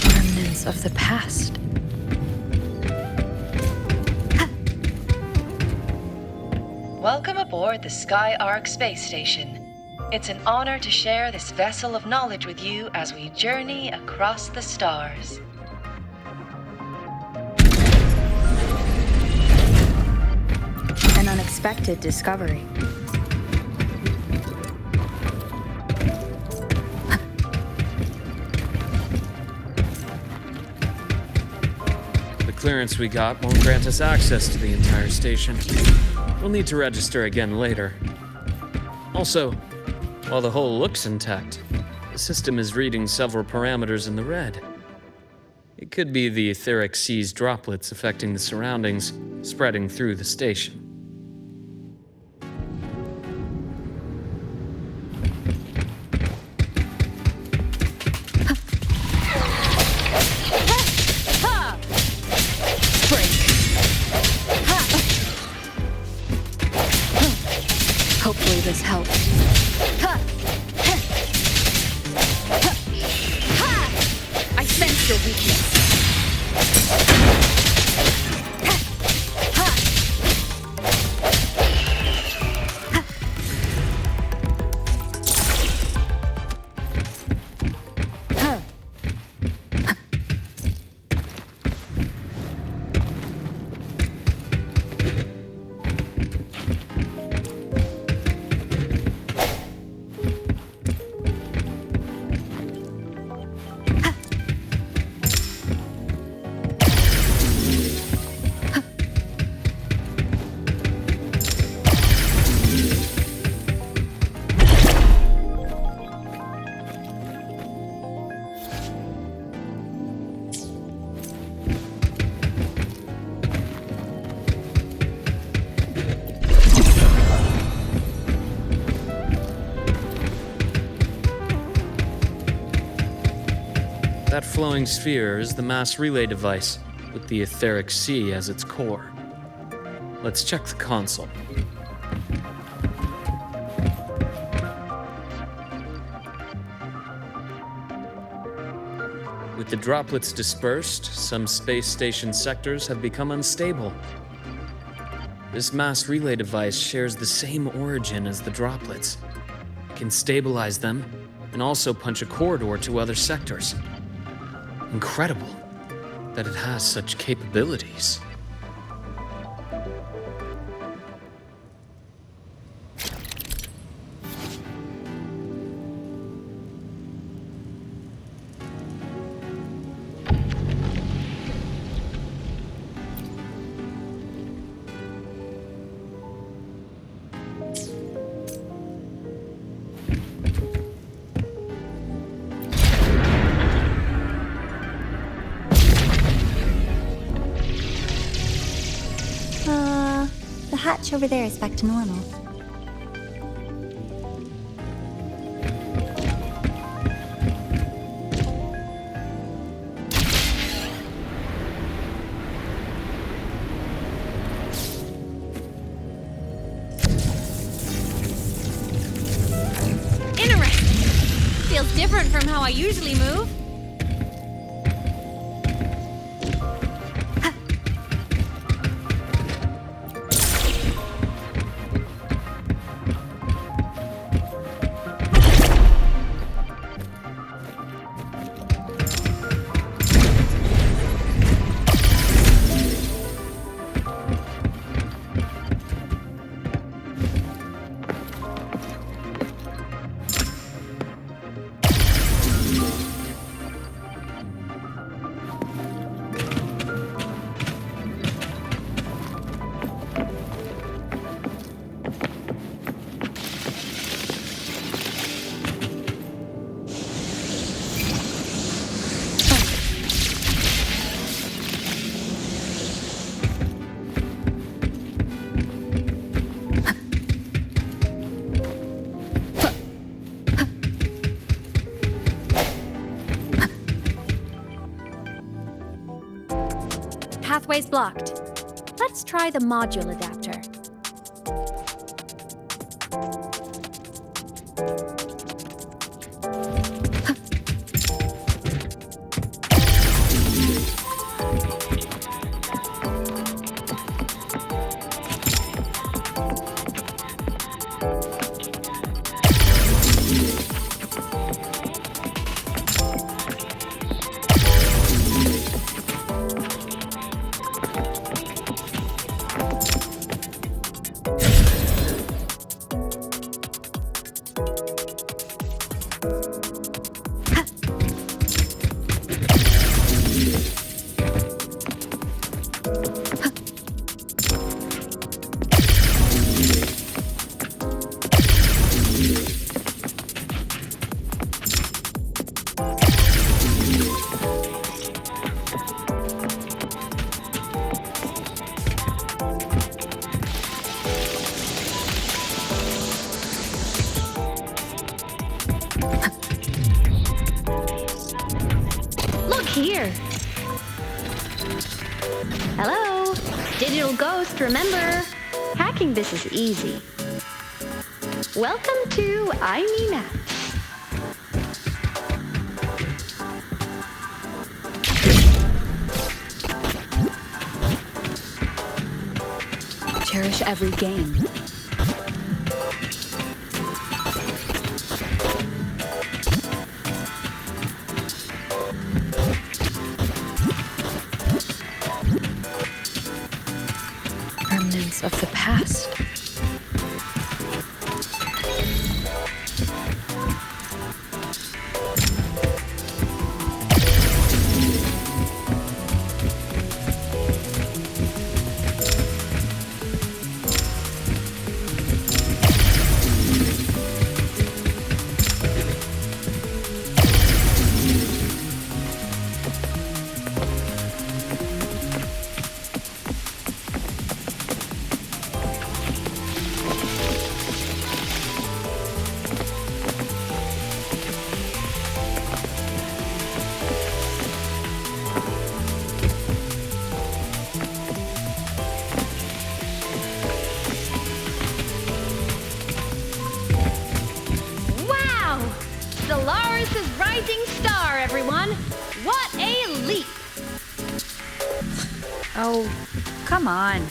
Remnants of the past. Welcome aboard the Sky Ark space station. It's an honor to share this vessel of knowledge with you as we journey across the stars. An unexpected discovery. The clearance we got won't grant us access to the entire station. We'll need to register again later. Also, while the hull looks intact, the system is reading several parameters in the red. It could be the etheric sea's droplets affecting the surroundings, spreading through the station. Hopefully this helps. I sense your weakness. That flowing sphere is the mass relay device, with the etheric sea as its core. Let's check the console. With the droplets dispersed, some space station sectors have become unstable. This mass relay device shares the same origin as the droplets. It can stabilize them and also punch a corridor to other sectors. Incredible that it has such capabilities. The hatch over there is back to normal. Interesting. Feels different from how I usually move. pathway's blocked. Let's try the module adapter. Here. Hello? Digital ghost, remember? Hacking this is easy. Welcome to I Me Maps. Cherish every game. Of the past. Oh, come on.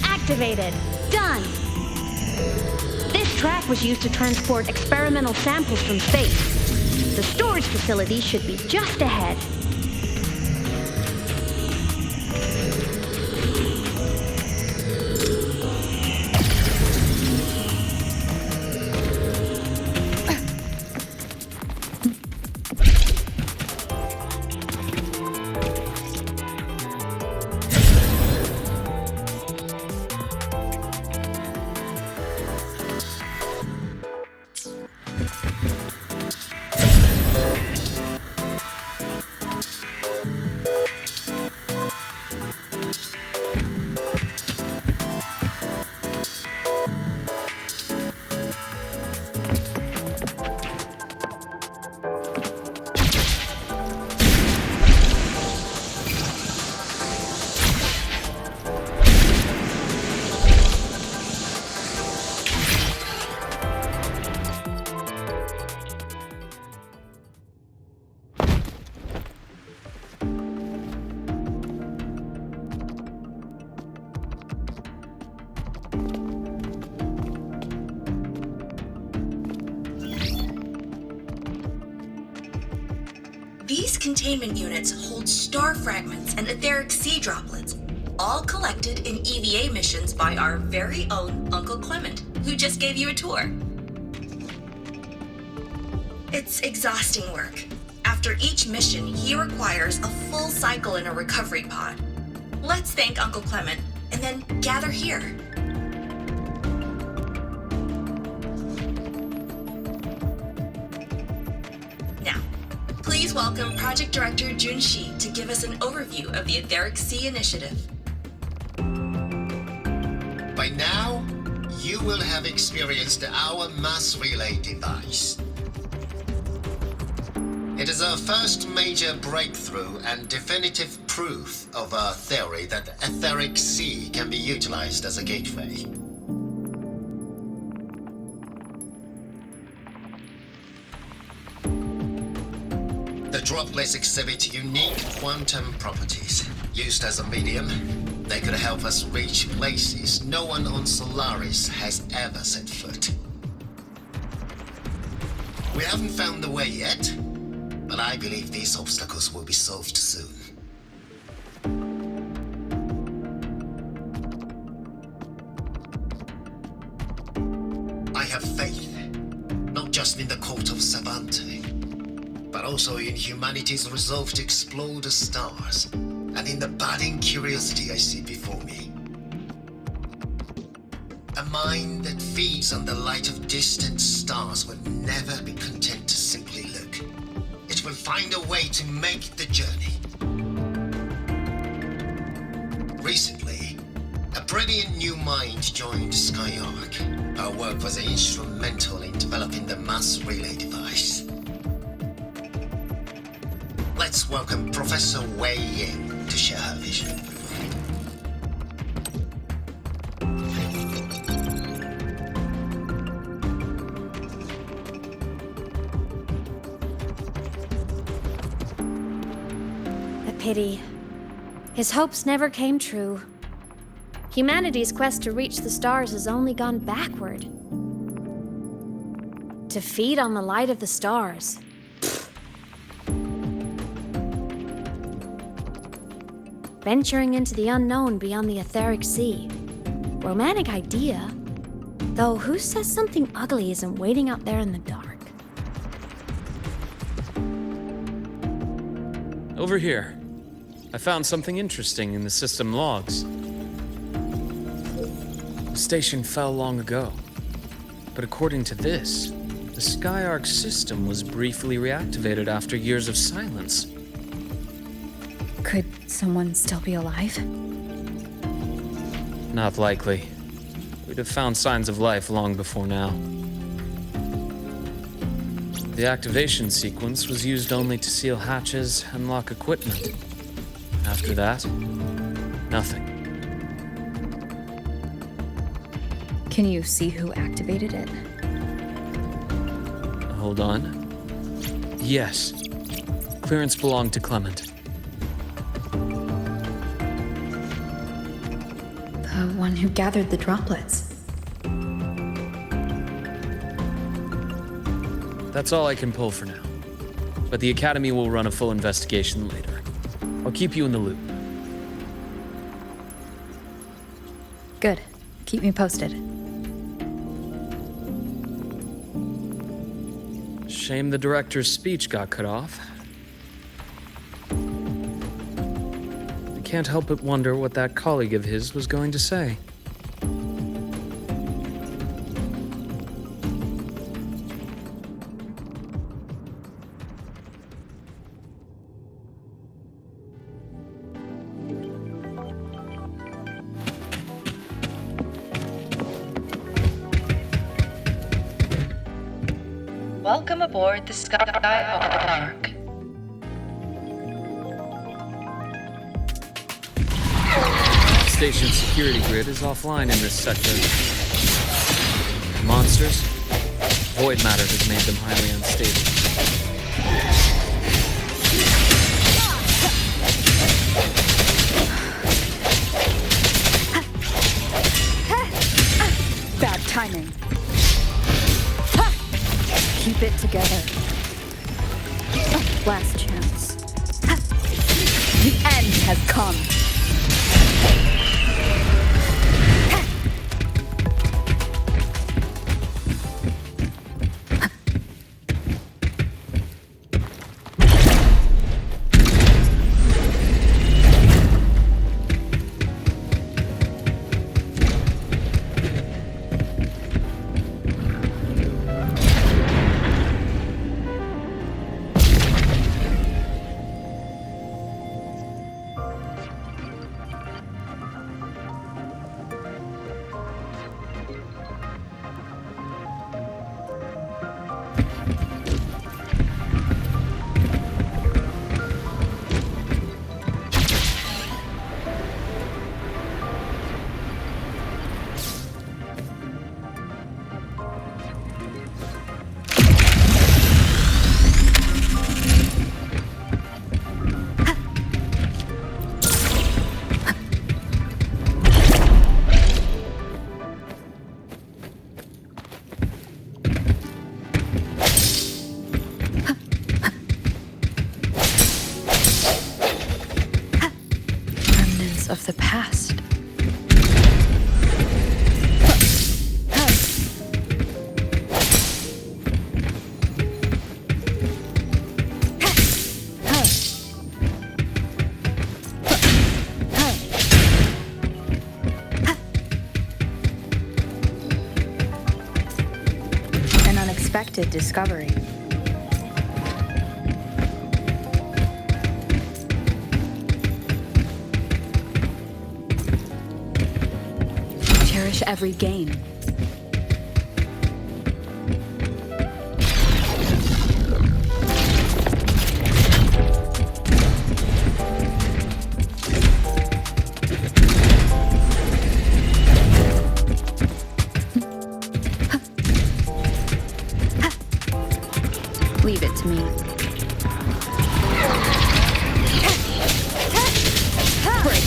Activated. Done. This track was used to transport experimental samples from space. The storage facility should be just ahead. These containment units hold star fragments and etheric sea droplets, all collected in EVA missions by our very own Uncle Clement, who just gave you a tour. It's exhausting work. After each mission, he requires a full cycle in a recovery pod. let's thank Uncle Clement, and then gather here. Now, please welcome Project Director Junshi to give us an overview of the Etheric Sea Initiative. By now, you will have experienced our mass relay device. It is our first major breakthrough and definitive proof of our theory that the Etheric Sea can be utilized as a gateway. The droplets exhibit unique quantum properties. Used as a medium, they could help us reach places no one on Solaris has ever set foot. We haven't found the way yet, but I believe these obstacles will be solved soon. I have faith, not just in the Court of Savante, but also in humanity's resolve to explore the stars, and in the budding curiosity I see before me. A mind that feeds on the light of distant stars will never be content to simply look. It will find a way to make the journey. Recently, a brilliant new mind joined Skyark. Her work was instrumental in developing the mass relay device. Let's welcome Professor Wei Ying to share her vision. A pity. His hopes never came true. Humanity's quest to reach the stars has only gone backward. To feed on the light of the stars. Venturing into the unknown beyond the Etheric Sea. Romantic idea. Though who says something ugly isn't waiting out there in the dark? Over here. I found something interesting in the system logs. The station fell long ago. But according to this, the Skyark system was briefly reactivated after years of silence. Could someone still be alive? Not likely. We'd have found signs of life long before now. The activation sequence was used only to seal hatches and lock equipment. After that, nothing. Can you see who activated it? Hold on. Yes. Clearance belonged to Clement. The one who gathered the droplets. That's all I can pull for now. But the Academy will run a full investigation later. I'll keep you in the loop. Good. Keep me posted. Shame the director's speech got cut off. I can't help but wonder what that colleague of his was going to say. Welcome aboard the Skyark. Station security grid is offline in this sector. Monsters? Void matter has made them highly unstable. Bad timing. Keep it together. Last chance. The end has come. of the past. An unexpected discovery. Cherish every gain. Leave it to me. Break.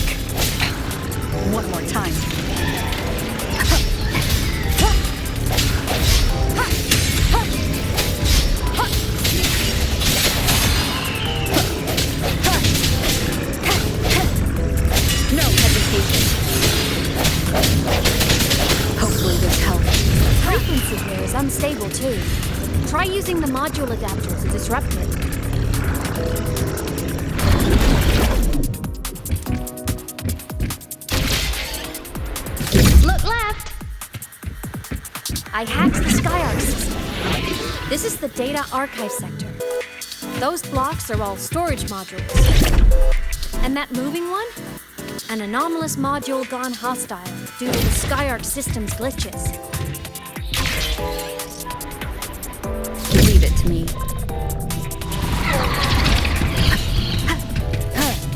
One more time. No hesitation. Hopefully this helps. Frequency here is unstable too. Try using the module adapter to disrupt it. Look left! I hacked the SkyArc system. This is the data archive sector. Those blocks are all storage modules. And that moving one? An anomalous module gone hostile due to the SkyArc system's glitches. Leave it to me.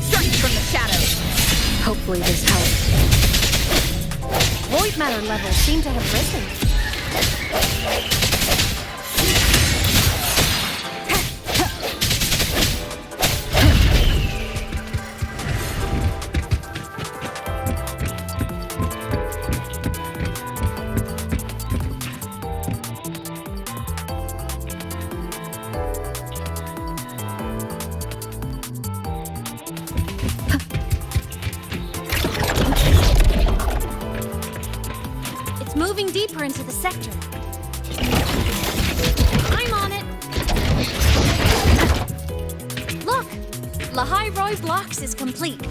Strike from the shadows! Hopefully this helps. Void matter levels seem to have risen. Moving deeper into the sector. I'm on it. Look, Lahai-Roi Blocks is complete.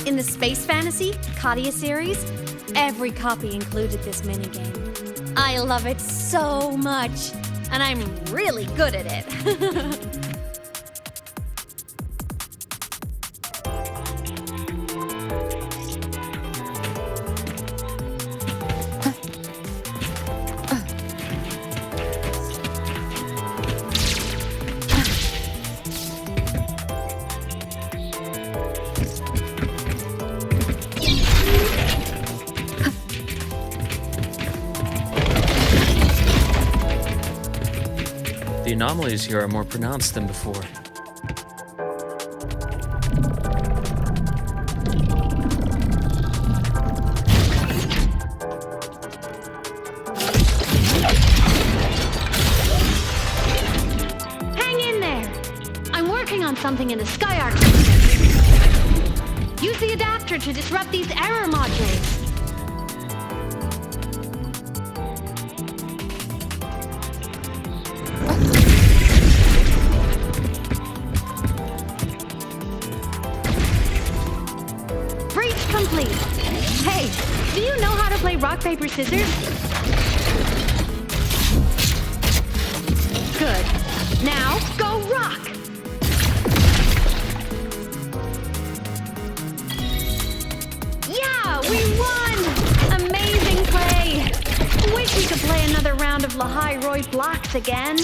In the Space Fantasy Katia series, every copy included this minigame. I love it so much, and I'm really good at it. The anomalies here are more pronounced than before. Hang in there! I'm working on something in the SkyArc system. Use the adapter to disrupt these error modules. Complete. Hey, do you know how to play rock, paper, scissors? Good. Now, go rock! Yeah, we won! Amazing play! Wish we could play another round of Lahai-Roi Blocks again.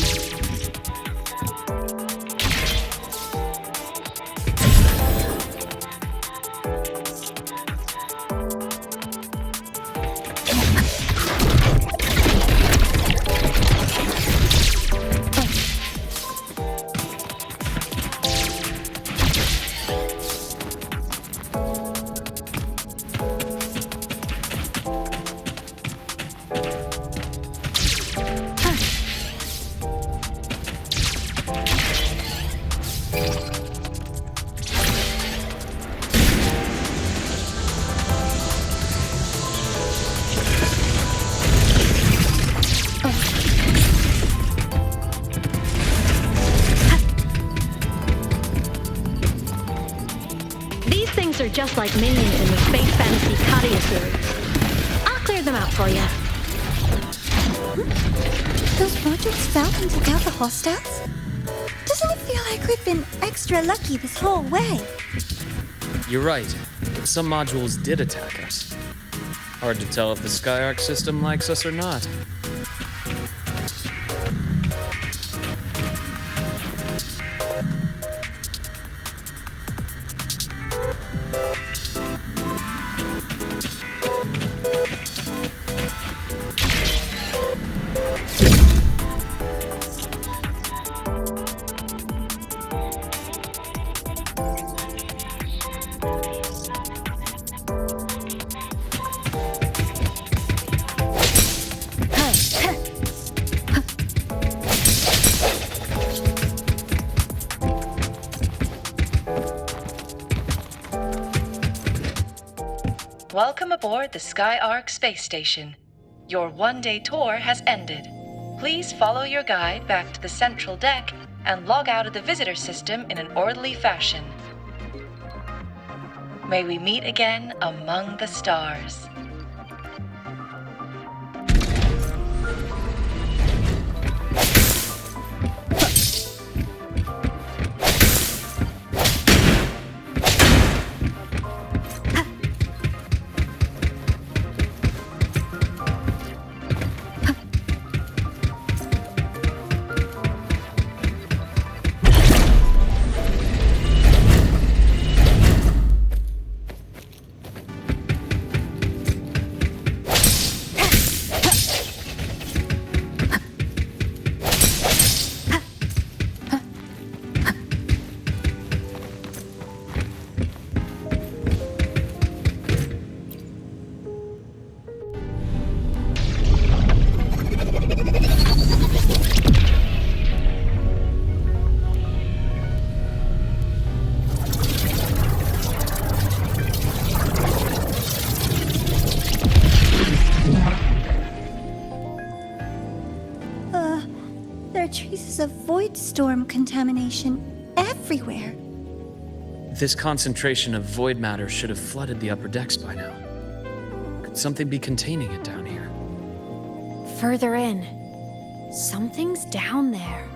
just like minions in the space fantasy Katia series. I'll clear them out for you. Those modules fell and took out the hostiles? Doesn't it feel like we've been extra lucky this whole way? You're right. Some modules did attack us. Hard to tell if the Skyark system likes us or not. Welcome aboard the Skyark space station. Your one-day tour has ended. Please follow your guide back to the central deck and log out of the visitor system in an orderly fashion. May we meet again among the stars. There are traces of void storm contamination everywhere. This concentration of void matter should have flooded the upper decks by now. Could something be containing it down here? Further in. Something's down there.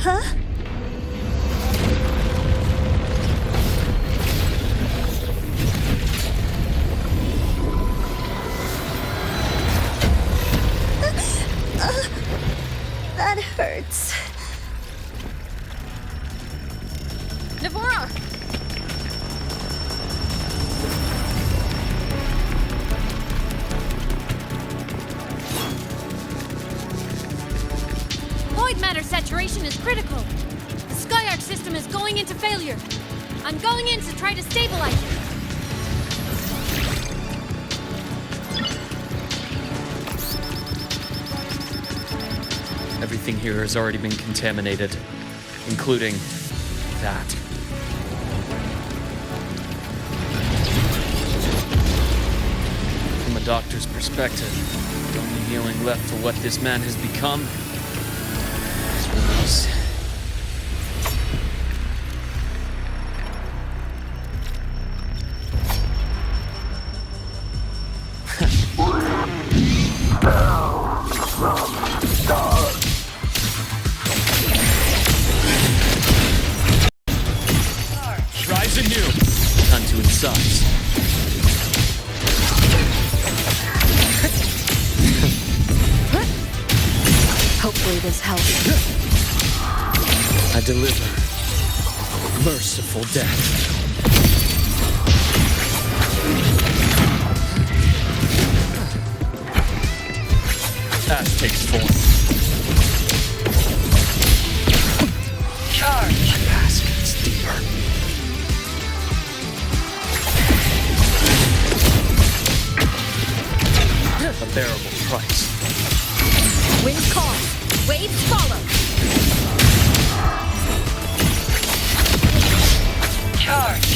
Huh? That hurts. Navora! Void matter saturation is critical. The Skyark system is going into failure. I'm going in to try to stabilize it. Everything here has already been contaminated, including that. From a doctor's perspective, the only healing left for what this man has become is release. Yours anew. Time to incise. Hopefully this helps. I deliver merciful death. Ash takes form. Charge! My past gets deeper. A bearable price. Wind calls, waves follow. Charge!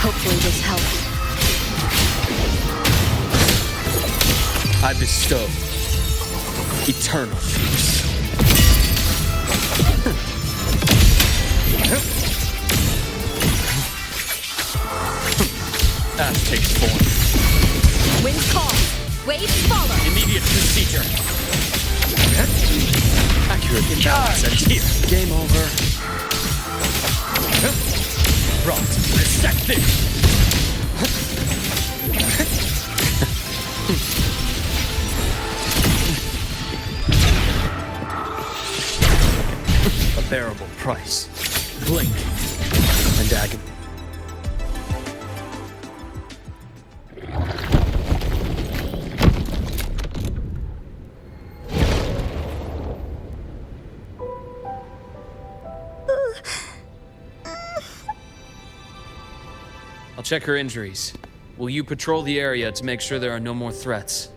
Hopefully this helps. I bestow eternal peace. Ash takes form. Wind calls, waves follow. Immediate procedure. Accurate imbalance and here. Game over. Brought. Dissect this. A bearable price. Blink and agony. I'll check her injuries. Will you patrol the area to make sure there are no more threats?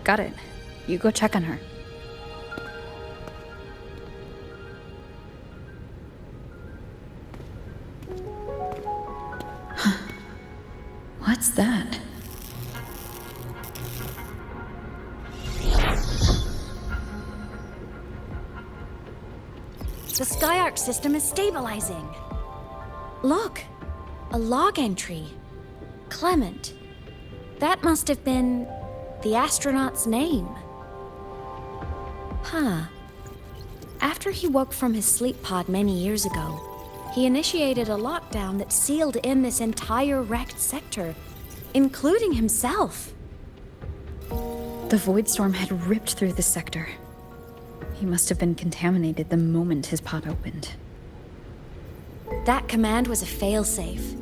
Got it. You go check on her. What's that? The Skyark system is stabilizing. Look, a log entry. Clement. That must have been the astronaut's name. Huh. After he woke from his sleep pod many years ago, he initiated a lockdown that sealed in this entire wrecked sector, including himself. The void storm had ripped through the sector. He must have been contaminated the moment his pod opened. That command was a failsafe.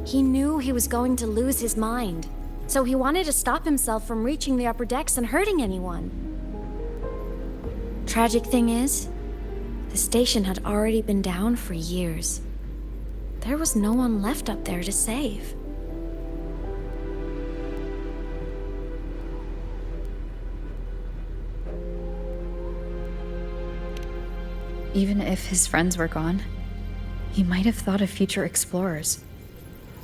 He knew he was going to lose his mind, so he wanted to stop himself from reaching the upper decks and hurting anyone. Tragic thing is, the station had already been down for years. There was no one left up there to save. Even if his friends were gone, he might have thought of future explorers.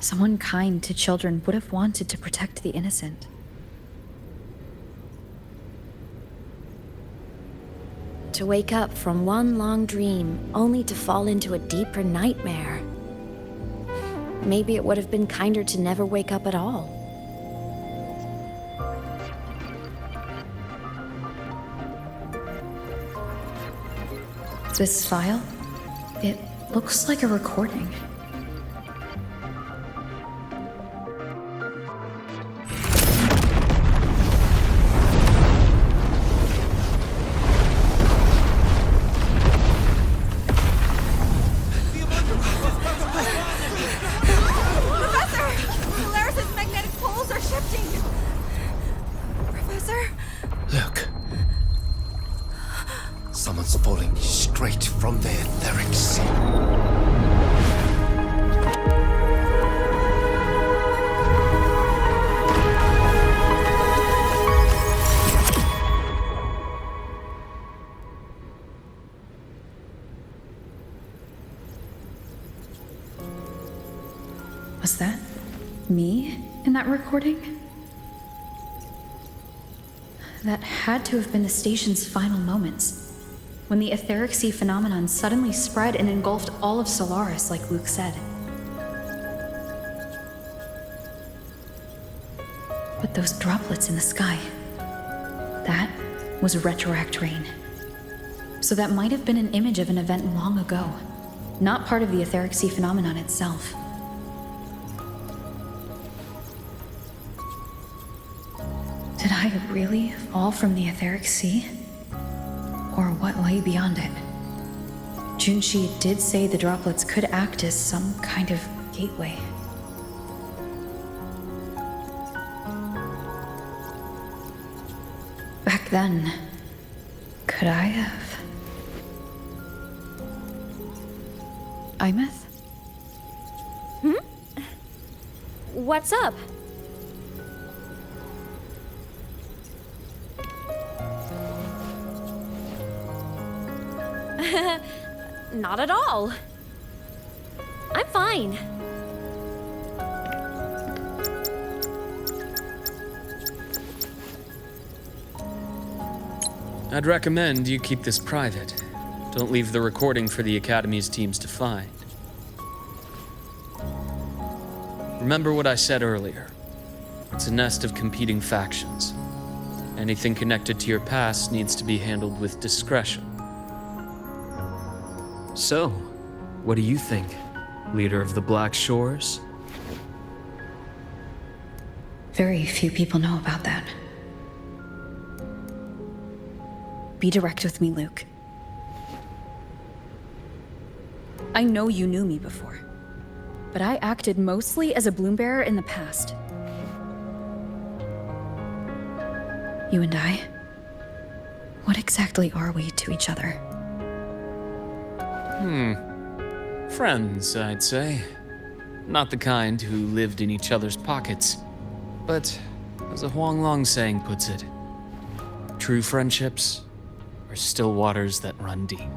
Someone kind to children would have wanted to protect the innocent. To wake up from one long dream, only to fall into a deeper nightmare. Maybe it would have been kinder to never wake up at all. This file? It looks like a recording. Someone's falling straight from the etheric sea. me in that recording? That had to have been the station's final moments, when the etheric sea phenomenon suddenly spread and engulfed all of Solaris, like Luke said. But those droplets in the sky, that was retroact rain. So that might have been an image of an event long ago, not part of the etheric sea phenomenon itself. Did I really fall from the etheric sea? Or what lay beyond it? Junshi did say the droplets could act as some kind of gateway. Back then, could I have? Imeth? What's up? Not at all. I'm fine. I'd recommend you keep this private. Don't leave the recording for the Academy's teams to find. Remember what I said earlier. It's a nest of competing factions. Anything connected to your past needs to be handled with discretion. So, what do you think, leader of the Black Shores? Very few people know about that. Be direct with me, Luke. I know you knew me before, but I acted mostly as a bloom bearer in the past. You and I, what exactly are we to each other? Friends, I'd say. Not the kind who lived in each other's pockets, but as a Huanglong saying puts it, true friendships are still waters that run deep.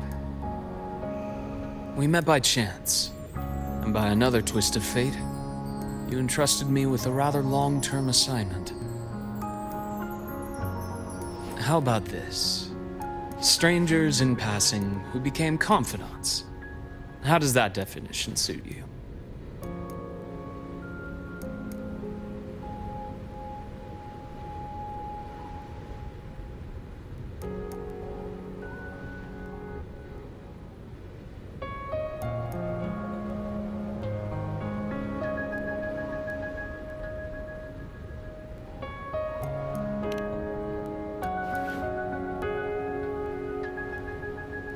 We met by chance, and by another twist of fate, you entrusted me with a rather long-term assignment. How about this? Strangers in passing who became confidants. How does that definition suit you?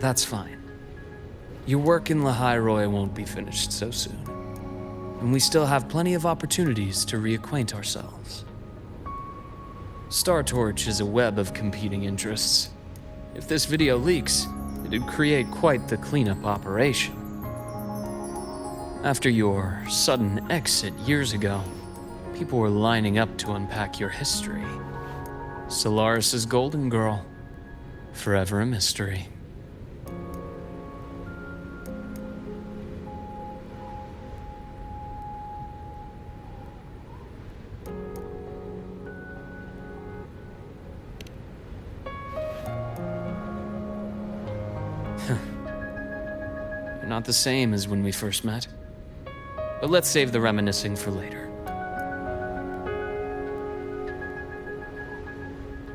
That's fine. Your work in Lahai-Roi won't be finished so soon, and we still have plenty of opportunities to reacquaint ourselves. Star Torch is a web of competing interests. If this video leaks, it'd create quite the cleanup operation. After your sudden exit years ago, people were lining up to unpack your history. Solaris's golden girl, forever a mystery. Not the same as when we first met. But let's save the reminiscing for later.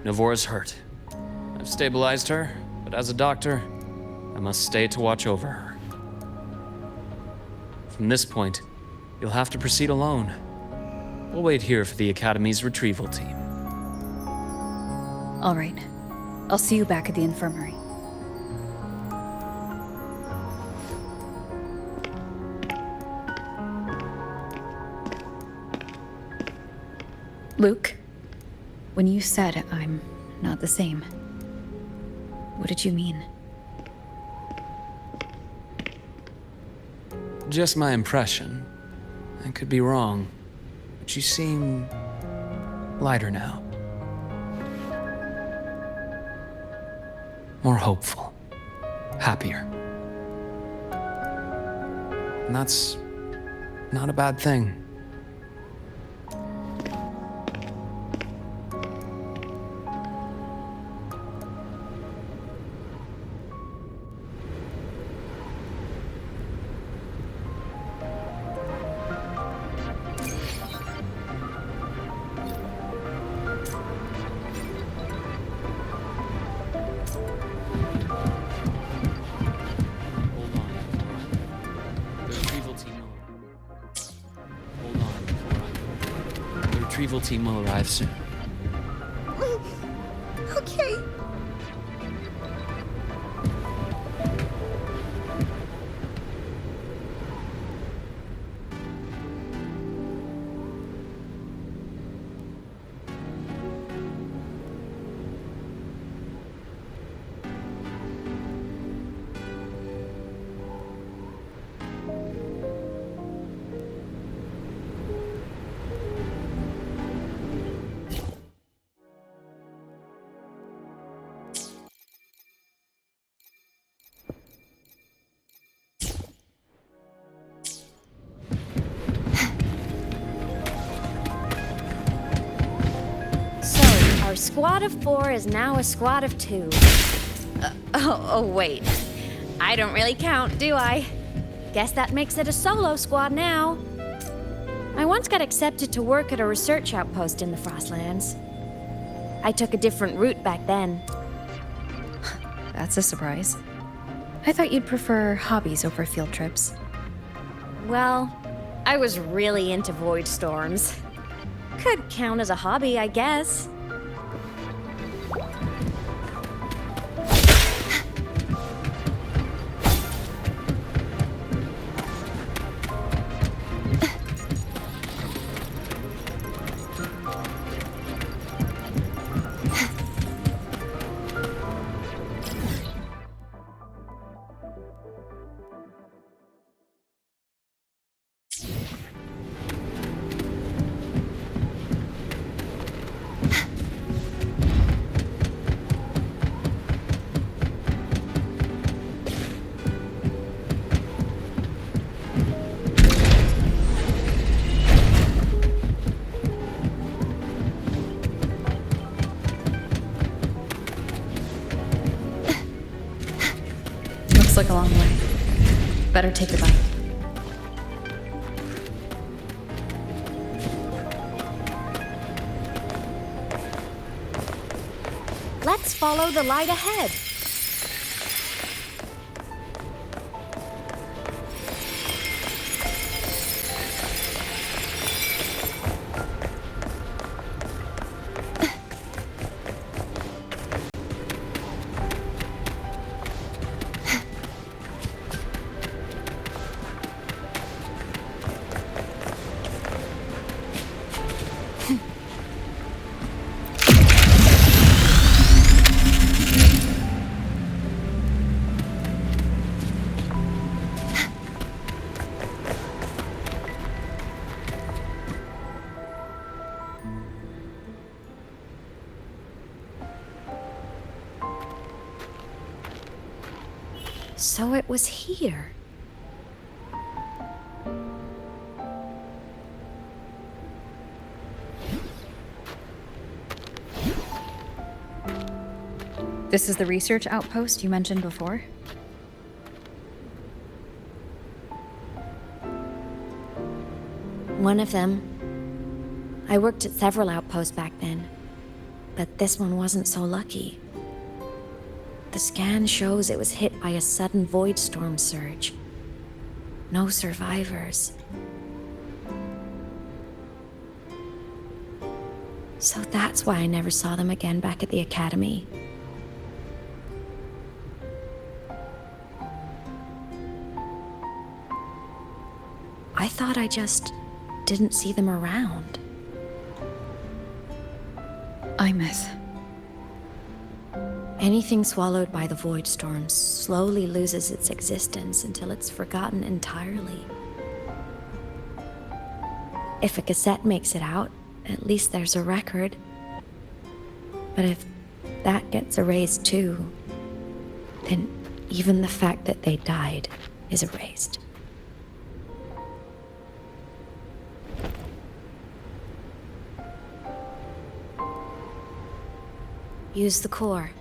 Navora's hurt. I've stabilized her, but as a doctor, I must stay to watch over her. From this point, you'll have to proceed alone. We'll wait here for the Academy's retrieval team. All right. I'll see you back at the infirmary. Luke, when you said I'm not the same, what did you mean? Just my impression. I could be wrong, but you seem lighter now. More hopeful, happier. And that's not a bad thing. retrieval team will arrive soon. Okay. Our squad of 4 is now a squad of 2. Wait. I don't really count, do I? Guess that makes it a solo squad now. I once got accepted to work at a research outpost in the Frostlands. I took a different route back then. That's a surprise. I thought you'd prefer hobbies over field trips. Well, I was really into void storms. Could count as a hobby, I guess. Looks like a long way. Better take your bike. Let's follow the light ahead. So it was here. This is the research outpost you mentioned before? One of them. I worked at several outposts back then, but this one wasn't so lucky. The scan shows it was hit by a sudden void storm surge. No survivors. So that's why I never saw them again back at the academy. I thought I just didn't see them around. Imeth. Anything swallowed by the void storms slowly loses its existence until it's forgotten entirely. If a cassette makes it out, at least there's a record. But if that gets erased too, then even the fact that they died is erased. Use the core.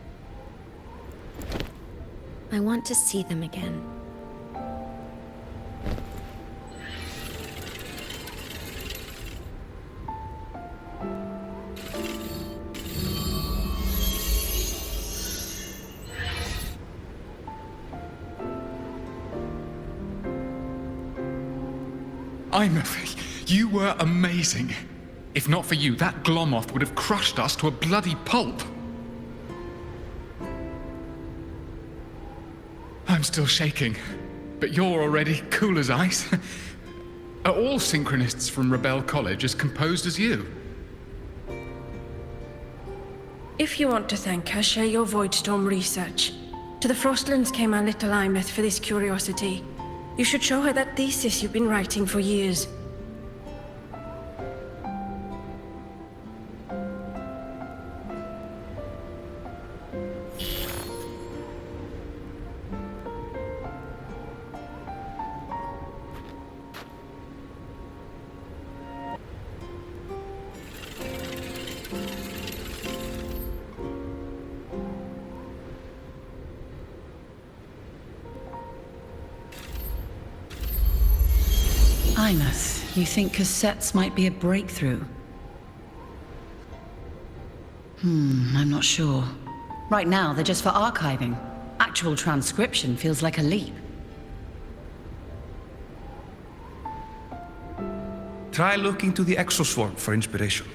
I want to see them again. Imeth, you were amazing. If not for you, that Glomoth would have crushed us to a bloody pulp. I'm still shaking, but you're already cool as ice. Are all synchronists from Rebel College as composed as you? If you want to thank her, share your Voidstorm research. To the Frostlands came our little Imeth for this curiosity. You should show her that thesis you've been writing for years. Imeth, you think cassettes might be a breakthrough? I'm not sure. Right now, they're just for archiving. Actual transcription feels like a leap. Try looking to the exoswarm for inspiration.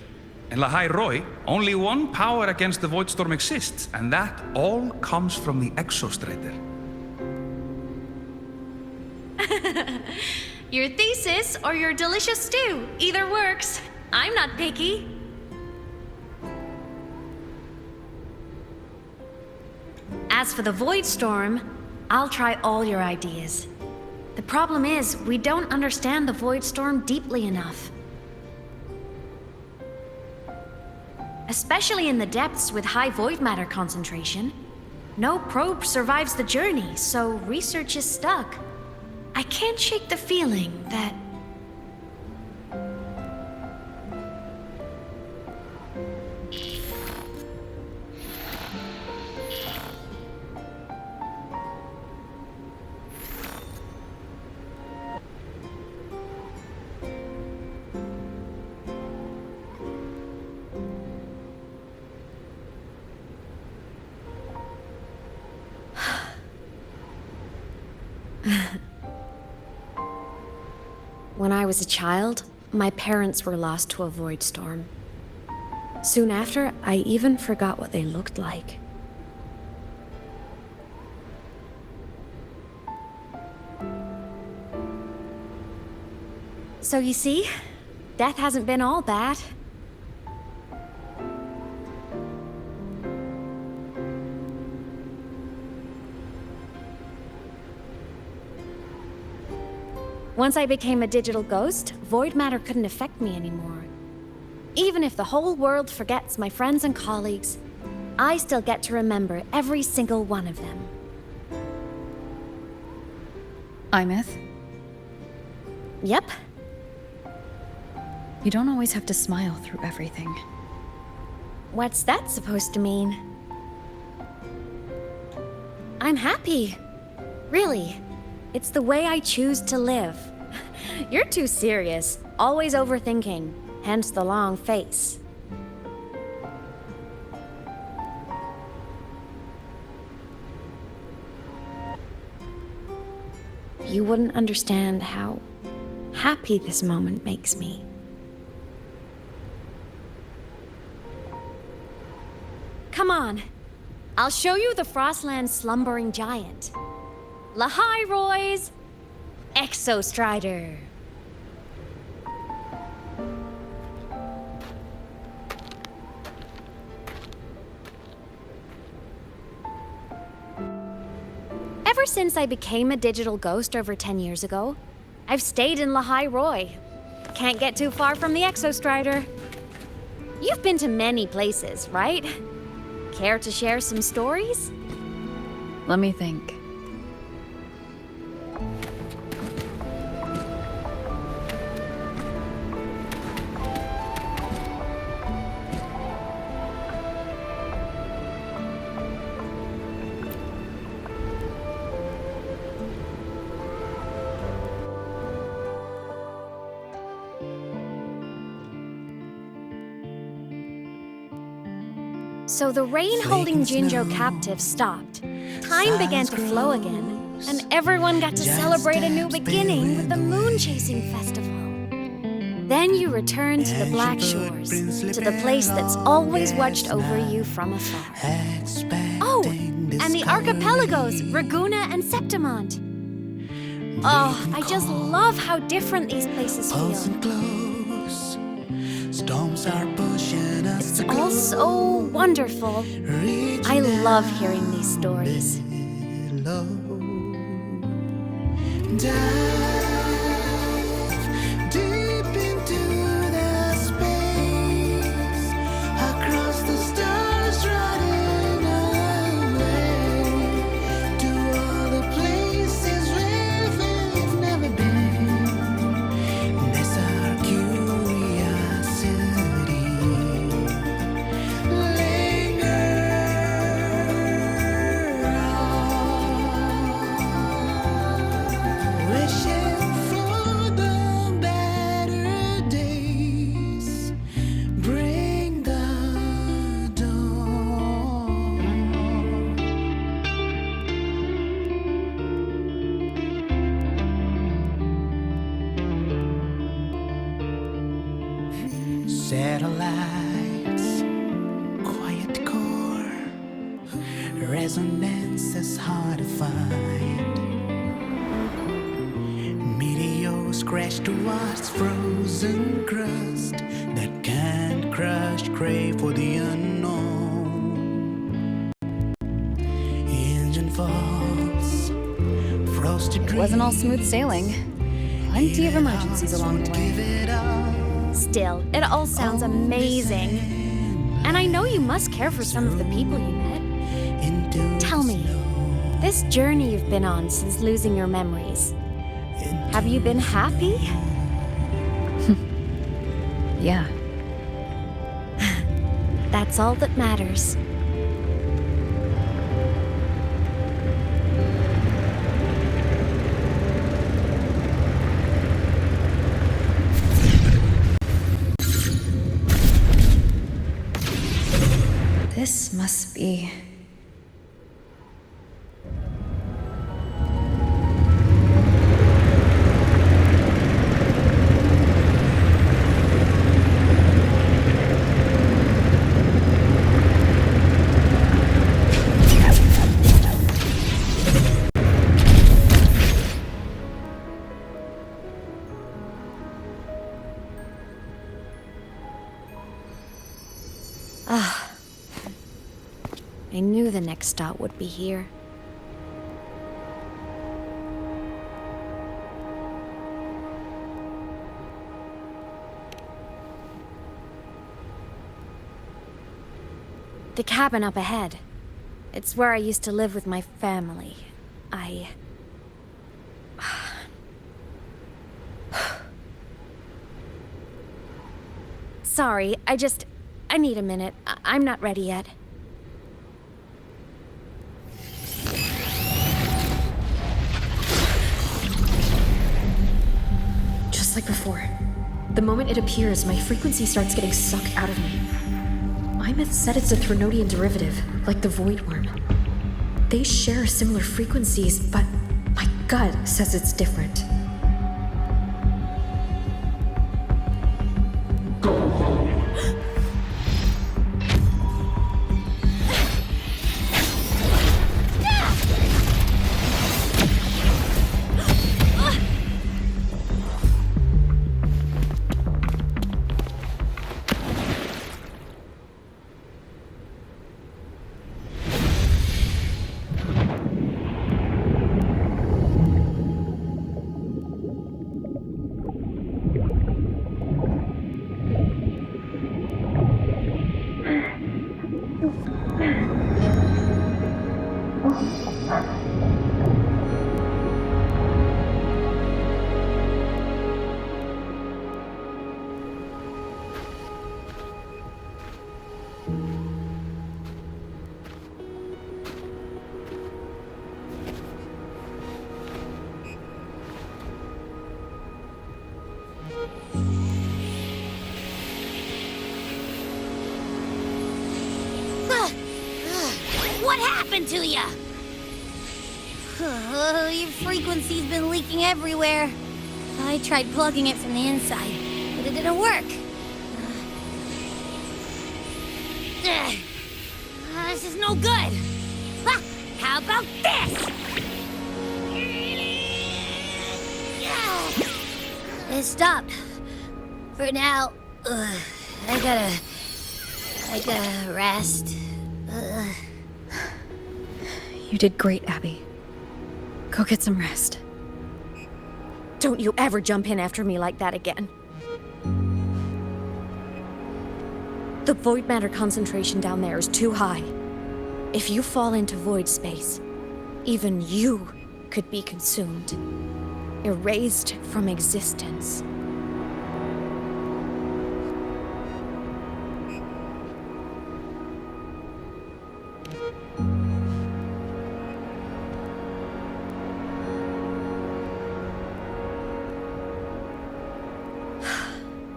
In Lahai-Roi, only one power against the Voidstorm exists, and that all comes from the exostrider. Your thesis or your delicious stew, either works. I'm not picky. As for the Voidstorm, I'll try all your ideas. The problem is, we don't understand the Voidstorm deeply enough. Especially in the depths with high void matter concentration. No probe survives the journey, so research is stuck. I can't shake the feeling that... When I was a child, my parents were lost to a void storm. Soon after, I even forgot what they looked like. So you see, death hasn't been all bad. Once I became a digital ghost, void matter couldn't affect me anymore. Even if the whole world forgets my friends and colleagues, I still get to remember every single one of them. Imeth? Yep. You don't always have to smile through everything. What's that supposed to mean? I'm happy. Really. It's the way I choose to live. You're too serious, always overthinking, hence the long face. You wouldn't understand how happy this moment makes me. Come on, I'll show you the Frostland's slumbering giant. Lahai-Roi's Exostrider. Ever since I became a digital ghost over 10 years ago, I've stayed in Lahai-Roi. Can't get too far from the Exostrider. You've been to many places, right? Care to share some stories? Let me think. So the rain holding Jinjo captive stopped. Time began to flow again, and everyone got to celebrate a new beginning with the moon chasing festival. Then you return to the Black Shores, to the place that's always watched over you from afar. Oh, and the archipelagos, Raguna and Septimont. Oh, I just love how different these places feel. It's all so wonderful. I love hearing these stories. Satellites, quiet core, resonance is hard to find. Meteors crash towards frozen crust that can't crush, crave for the unknown. Engine falls, frosted It wasn't all smooth sailing. Plenty of emergencies along the way. Still, it all sounds amazing. And I know you must care for some of the people you met. Tell me, this journey you've been on since losing your memories, have you been happy? Yeah. That's all that matters. This must be... Ah. I knew the next stop would be here. The cabin up ahead. It's where I used to live with my family. Sorry, I need a minute. I'm not ready yet. Just like before. The moment it appears, my frequency starts getting sucked out of me. Imeth said it's a Threnodian derivative, like the Void Worm. They share similar frequencies, but my gut says it's different. What happened to ya? Your frequency's been leaking everywhere. I tried plugging it from the inside, but it It'll work. This is no good. Ah, how about this? It stopped. For now. I gotta rest. You did great, Abby. Go get some rest. Don't you ever jump in after me like that again. The void matter concentration down there is too high. If you fall into void space, even you could be consumed, erased from existence.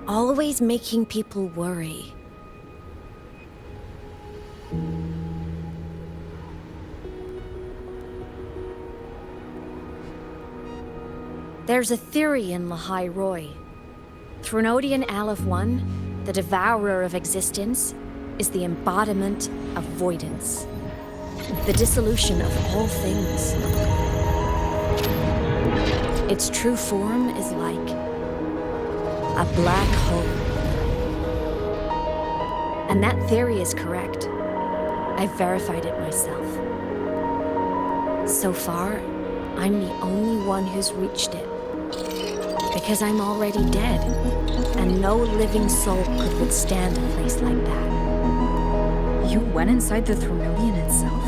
Always making people worry. There's a theory in Lahai-Roi. Threnodian Aleph I, the devourer of existence, is the embodiment of voidance. The dissolution of all things. Its true form is like a black hole. And that theory is correct. I've verified it myself. So far, I'm the only one who's reached it. Because I'm already dead, and no living soul could withstand a place like that. You went inside the Threnodian itself?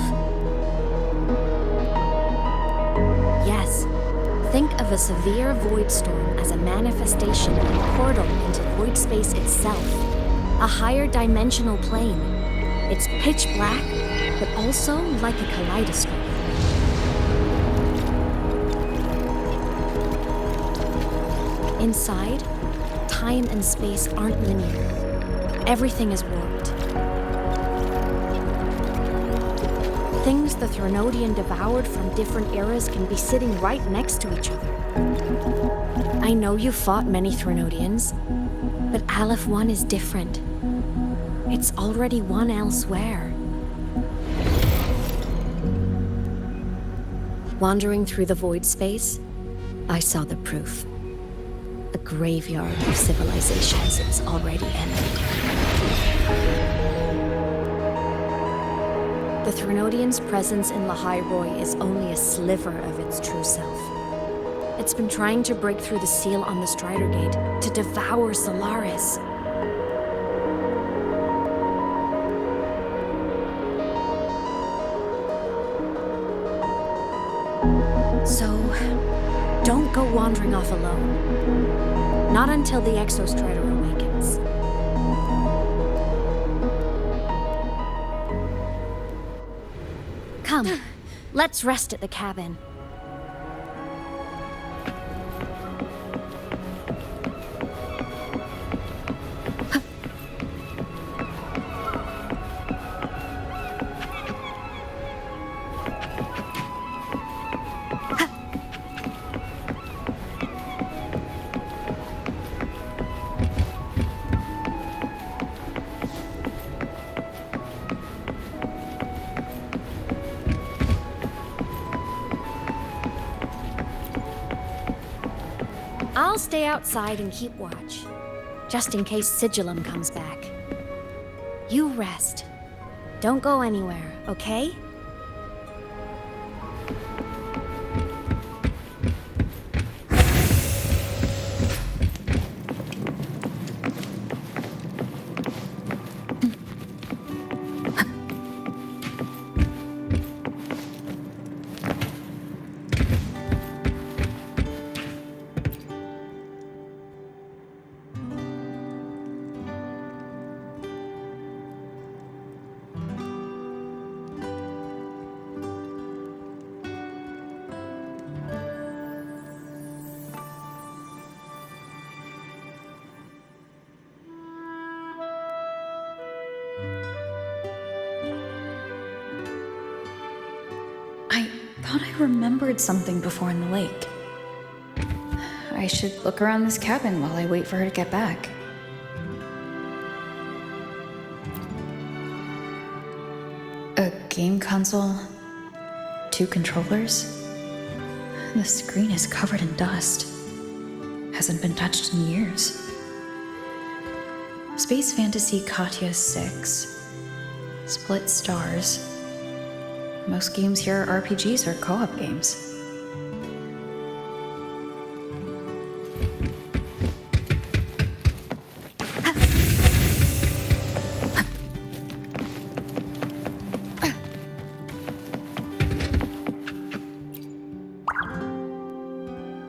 Yes. Think of a severe void storm as a manifestation and portal into void space itself. A higher dimensional plane. It's pitch black, but also like a kaleidoscope. Inside, time and space aren't linear. Everything is warped. Things the Threnodian devoured from different eras can be sitting right next to each other. I know you fought many Threnodians, but Aleph I is different. It's already won elsewhere. Wandering through the void space, I saw the proof. A graveyard of civilizations is already ended. The Threnodian's presence in Lahai-Roi is only a sliver of its true self. It's been trying to break through the seal on the Strider Gate to devour Solaris. So, don't go wandering off alone. Not until the Exostrider awakens. Come, let's rest at the cabin. I'll stay outside and keep watch, just in case Sigillum comes back. You rest. Don't go anywhere, okay? I thought I remembered something before in the lake. I should look around this cabin while I wait for her to get back. game console, 2 controllers. The screen is covered in dust. Hasn't been touched in years. Space Fantasy Katya 6. Split stars. Most games here are RPGs or co-op games.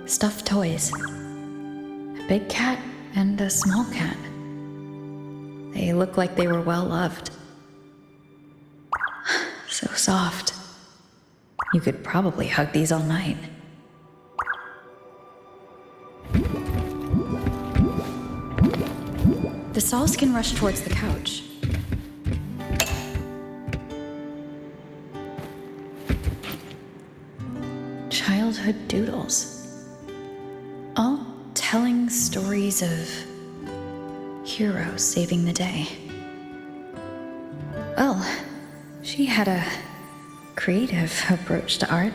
Stuffed toys. A big cat and a small cat. They look like they were well loved. So soft. You could probably hug these all night. The Sauls can rush towards the couch. Childhood doodles. All telling stories of heroes saving the day. Well, she had a creative approach to art.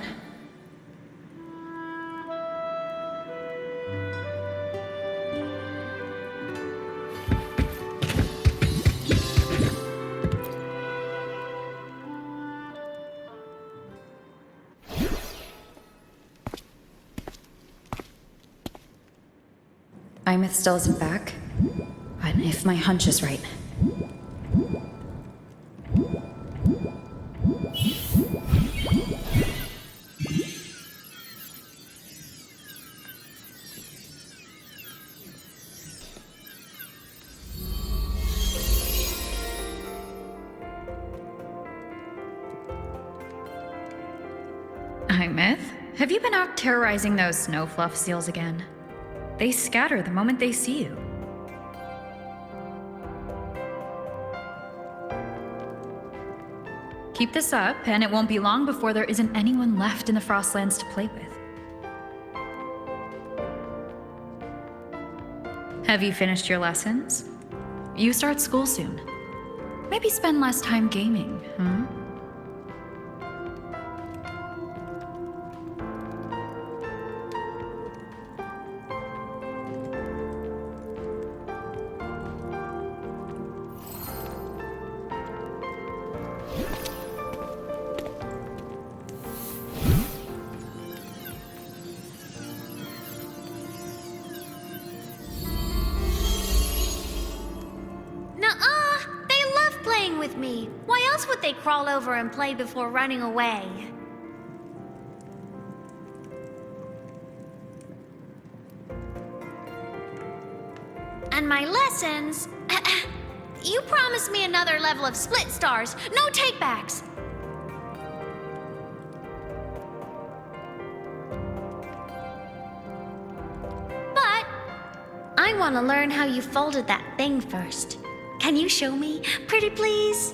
Imeth still isn't back, but if my hunch is right. Imeth, have you been out terrorizing those snow fluff seals again? They scatter the moment they see you. Keep this up, and it won't be long before there isn't anyone left in the Frostlands to play with. Have you finished your lessons? You start school soon. Maybe spend less time gaming, huh? Me. Why else would they crawl over and play before running away? And my lessons? You promised me another level of split stars, no takebacks. But I want to learn how you folded that thing first. Can you show me, pretty please?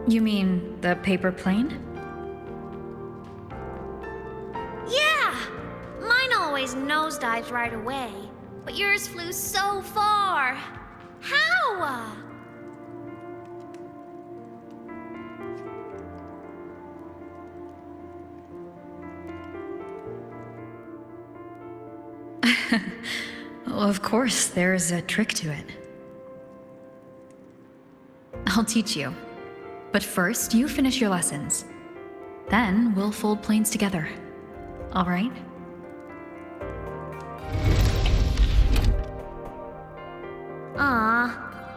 You mean the paper plane? Nosedives right away, but yours flew so far. How? Well, of course, there's a trick to it. I'll teach you. But first, you finish your lessons. Then we'll fold planes together. All right?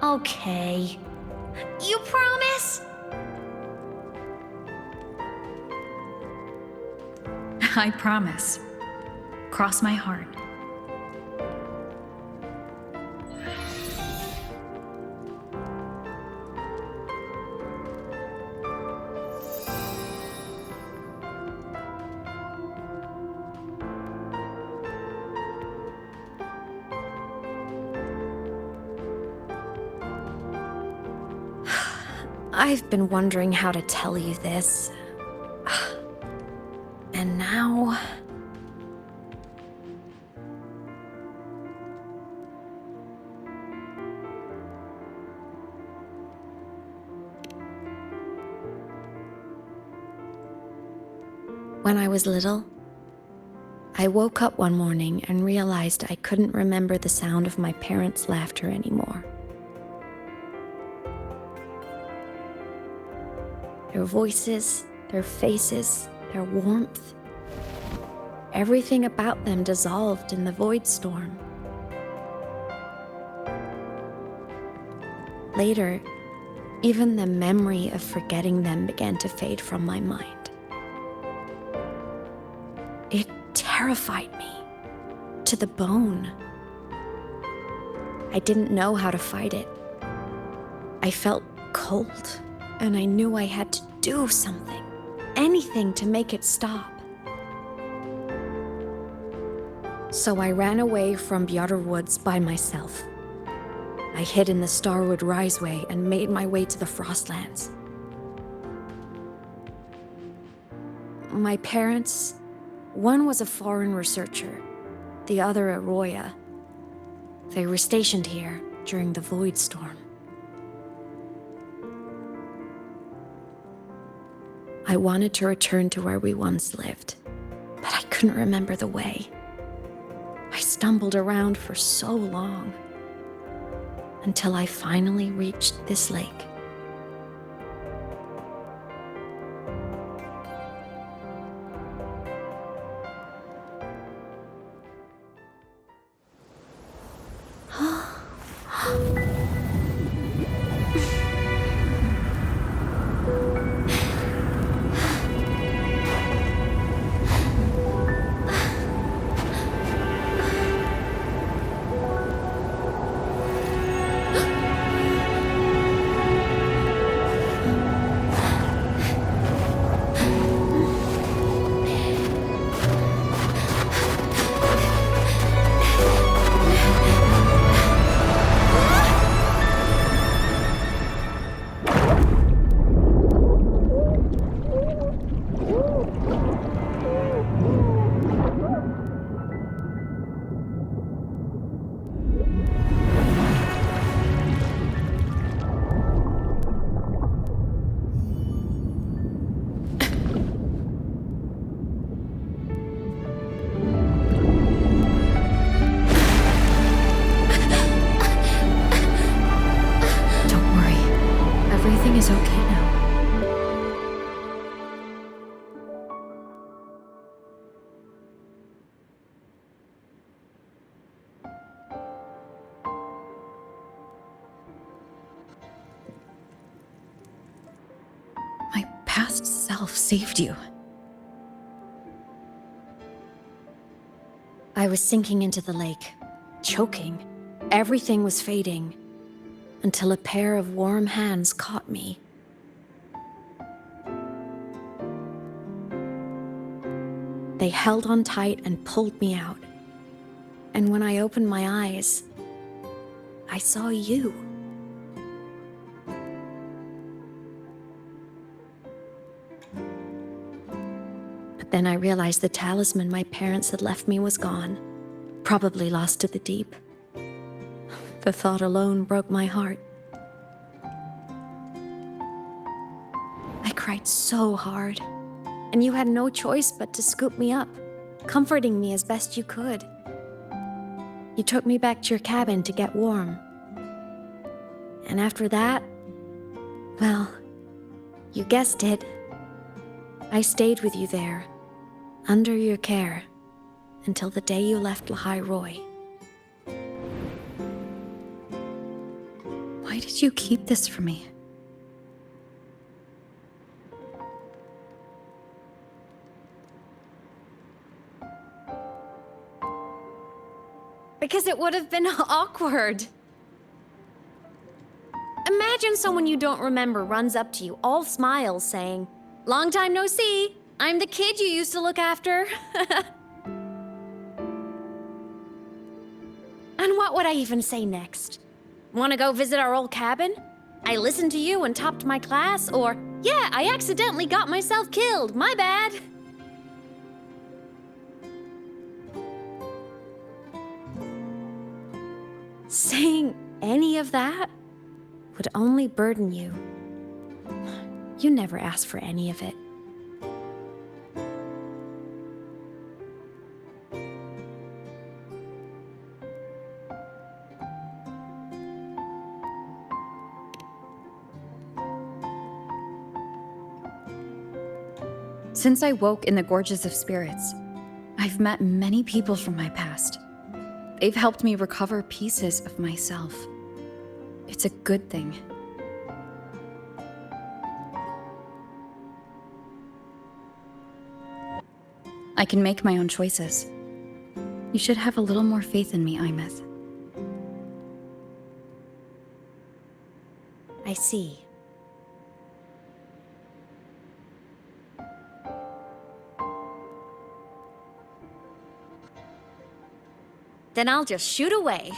Okay. You promise? I promise. Cross my heart. I've been wondering how to tell you this. And now... When I was little, I woke up one morning and realized I couldn't remember the sound of my parents' laughter anymore. Their voices, their faces, their warmth. Everything about them dissolved in the void storm. Later, even the memory of forgetting them began to fade from my mind. It terrified me to the bone. I didn't know how to fight it. I felt cold, and I knew I had to do something, anything to make it stop. So I ran away from Bjorder Woods by myself. I hid in the Starwood Riseway and made my way to the Frostlands. My parents, one was a foreign researcher, the other a Roya. They were stationed here during the Void Storm. I wanted to return to where we once lived, but I couldn't remember the way. I stumbled around for so long, until I finally reached this lake. Past self saved you. I was sinking into the lake, choking. Everything was fading, until a pair of warm hands caught me. They held on tight and pulled me out. And when I opened my eyes, I saw you. Then I realized the talisman my parents had left me was gone, probably lost to the deep. The thought alone broke my heart. I cried so hard, and you had no choice but to scoop me up, comforting me as best you could. You took me back to your cabin to get warm. And after that, well, you guessed it. I stayed with you there, under your care, until the day you left Lahai-Roi. Why did you keep this from me? Because it would have been awkward. Imagine someone you don't remember runs up to you, all smiles, saying, "Long time no see. I'm the kid you used to look after." And what would I even say next? Want to go visit our old cabin? I listened to you and topped my class, or, yeah, I accidentally got myself killed. My bad. Saying any of that would only burden you. You never asked for any of it. Since I woke in the Gorges of Spirits, I've met many people from my past. They've helped me recover pieces of myself. It's a good thing. I can make my own choices. You should have a little more faith in me, Imeth. I see. Then I'll just shoot away.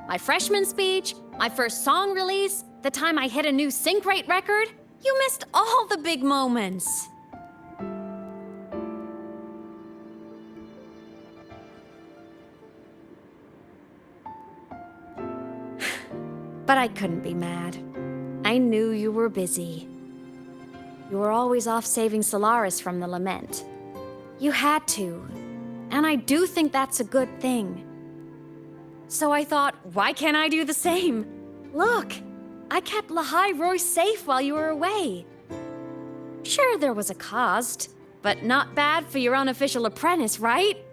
My freshman speech, my first song release, the time I hit a new sync rate record. You missed all the big moments. But I couldn't be mad. I knew you were busy. You were always off saving Solaris from the lament. You had to, and I do think that's a good thing. So I thought, why can't I do the same? Look, I kept Lahai-Roi safe while you were away. Sure, there was a cost, but not bad for your unofficial apprentice, right?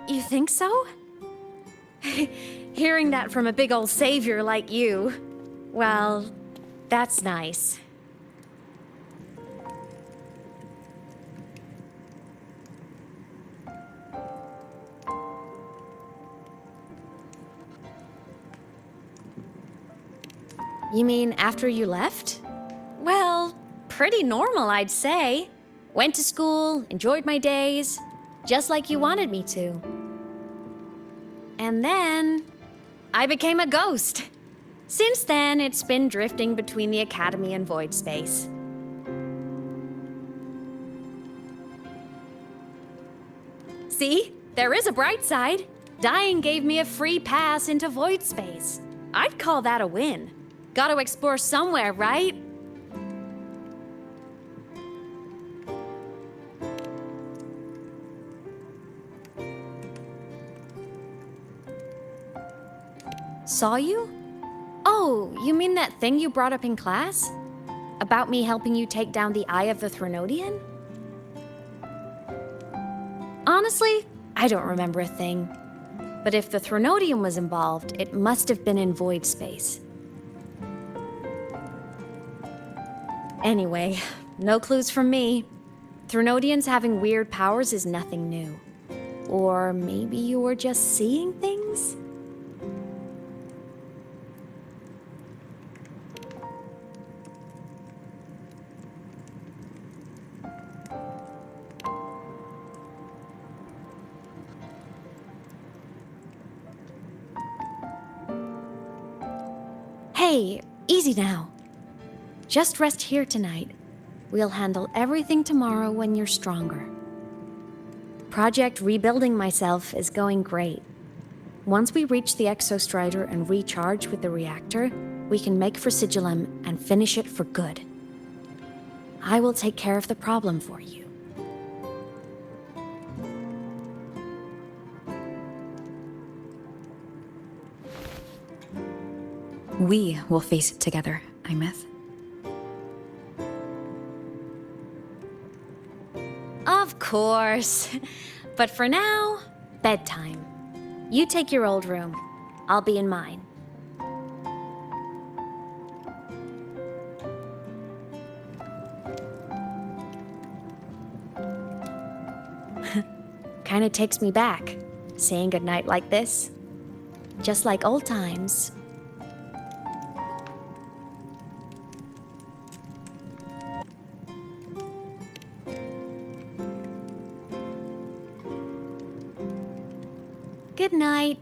You think so? Hearing that from a big old savior like you, well, that's nice. You mean after you left? Well, pretty normal, I'd say. Went to school, enjoyed my days, just like you wanted me to. And then I became a ghost. Since then, it's been drifting between the Academy and Void Space. See? There is a bright side. Dying gave me a free pass into Void Space. I'd call that a win. Gotta explore somewhere, right? Saw you? Oh, you mean that thing you brought up in class? About me helping you take down the Eye of the Threnodian? Honestly, I don't remember a thing. But if the Threnodian was involved, it must have been in Void Space. Anyway, no clues from me. Threnodians having weird powers is nothing new. Or maybe you were just seeing things? Hey, easy now. Just rest here tonight. We'll handle everything tomorrow when you're stronger. Project Rebuilding Myself is going great. Once we reach the Exostrider and recharge with the reactor, we can make for Sigillum and finish it for good. I will take care of the problem for you. We will face it together, Imeth. Of course. But for now, bedtime. You take your old room. I'll be in mine. kinda takes me back, saying goodnight like this. Just like old times. Good night.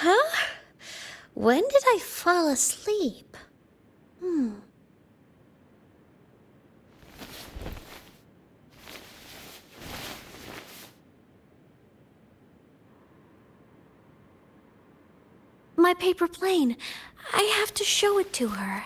Huh? When did I fall asleep? My paper plane. I have to show it to her.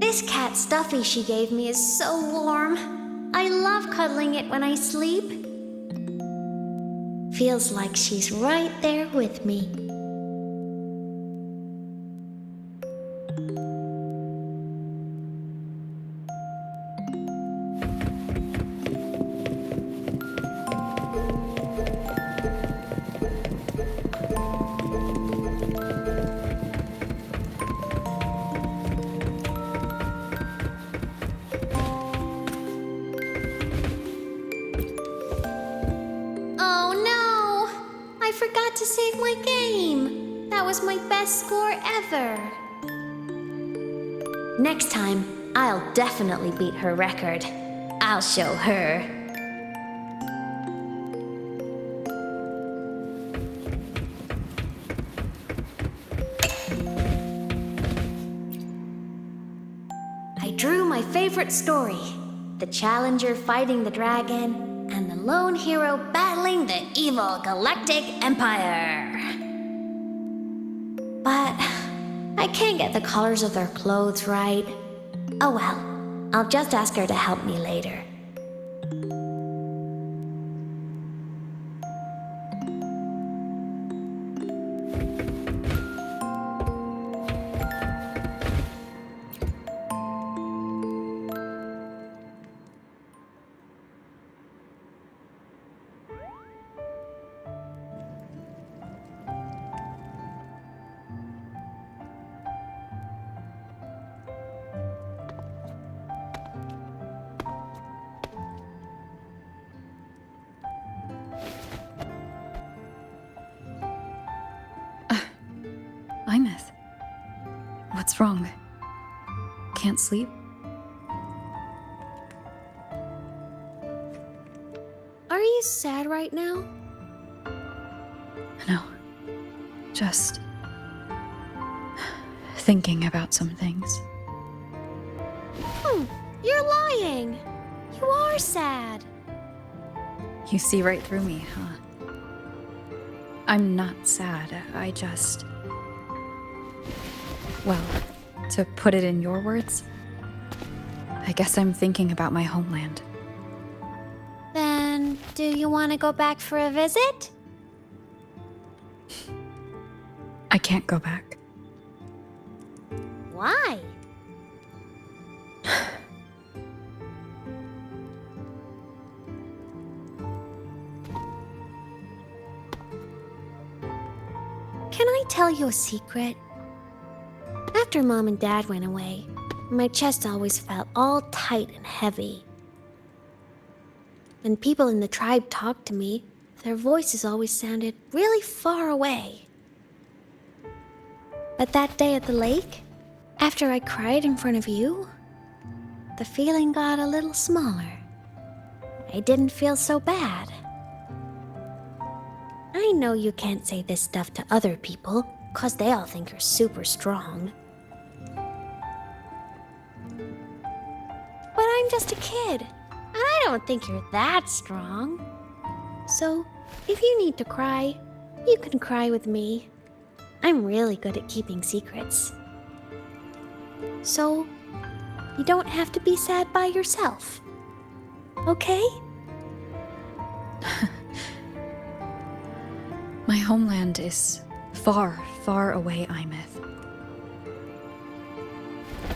This cat stuffy she gave me is so warm. I love cuddling it when I sleep. Feels like she's right there with me. I forgot to save my game. That was my best score ever. Next time, I'll definitely beat her record. I'll show her. I drew my favorite story. The challenger fighting the dragon, and the lone hero battling the evil Galactic Empire. But I can't get the colors of their clothes right. Oh well, I'll just ask her to help me later. Imeth. What's wrong? Can't sleep? Are you sad right now? No. Just thinking about some things. You're lying. You are sad. You see right through me, huh? I'm not sad. I just... Well, to put it in your words, I guess I'm thinking about my homeland. Then, do you want to go back for a visit? I can't go back. Why? Can I tell you a secret? After Mom and Dad went away, my chest always felt all tight and heavy. When people in the tribe talked to me, their voices always sounded really far away. But that day at the lake, after I cried in front of you, the feeling got a little smaller. I didn't feel so bad. I know you can't say this stuff to other people, 'cause they all think you're super strong. But I'm just a kid, and I don't think you're that strong. So If you need to cry, you can cry with me. I'm really good at keeping secrets. So, you don't have to be sad by yourself. Okay? My homeland is far, far away, Imeth.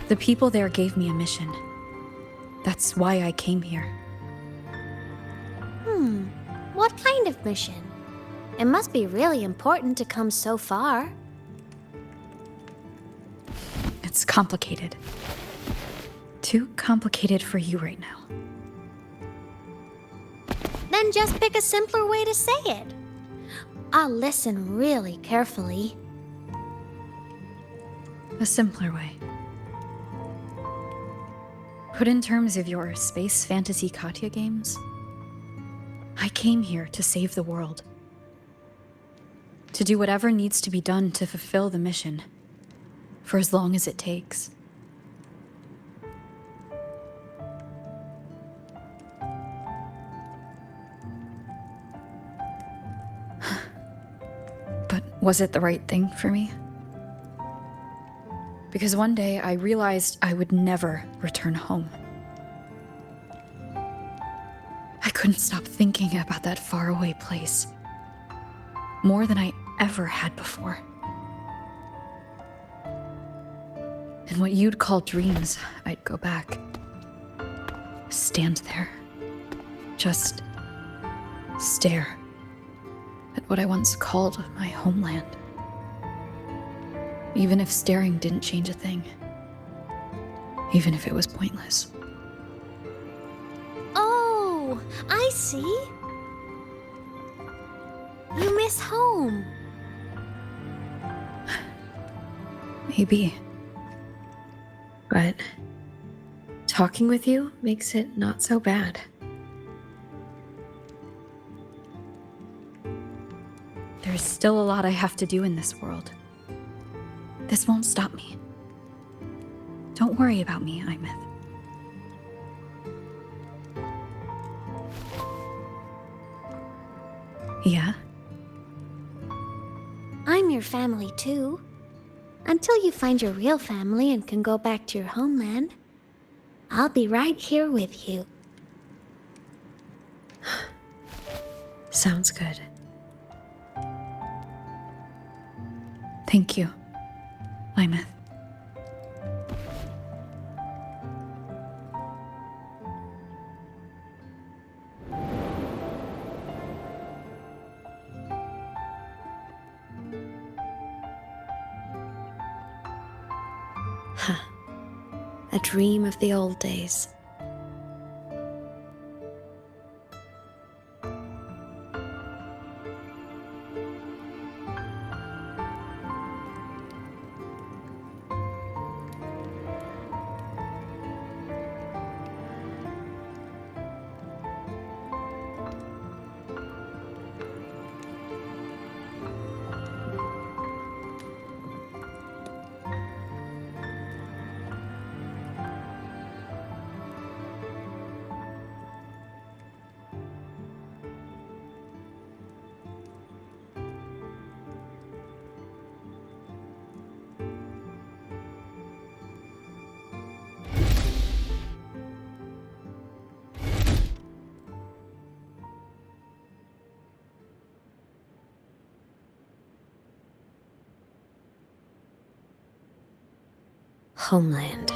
The people there gave me a mission. That's why I came here. What kind of mission? It must be really important to come so far. It's complicated. Too complicated for you right now. Then just pick a simpler way to say it. I'll listen really carefully. A simpler way. Put in terms of your space fantasy Katya games, I came here to save the world. To do whatever needs to be done to fulfill the mission, for as long as it takes. But was it the right thing for me? Because one day I realized I would never return home. I couldn't stop thinking about that faraway place. More than I ever had before. In what you'd call dreams, I'd go back. Stand there. Just stare at what I once called my homeland. Even if staring didn't change a thing. Even if it was pointless. Oh, I see. You miss home. Maybe. But talking with you makes it not so bad. There's still a lot I have to do in this world. This won't stop me. Don't worry about me, Imeth. Yeah? I'm your family too. Until you find your real family and can go back to your homeland, I'll be right here with you. Sounds good. Thank you, Imeth. A dream of the old days. Homeland.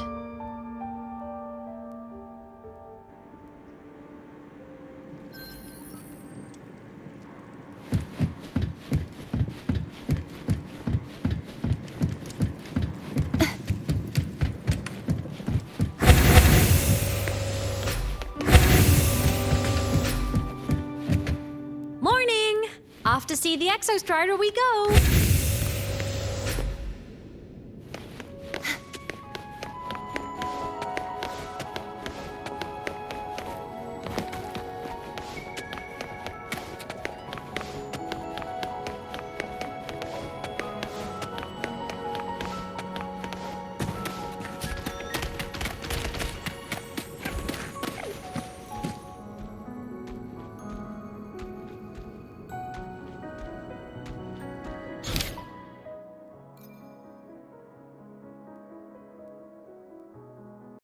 Morning! Off to see the Exostrider we go!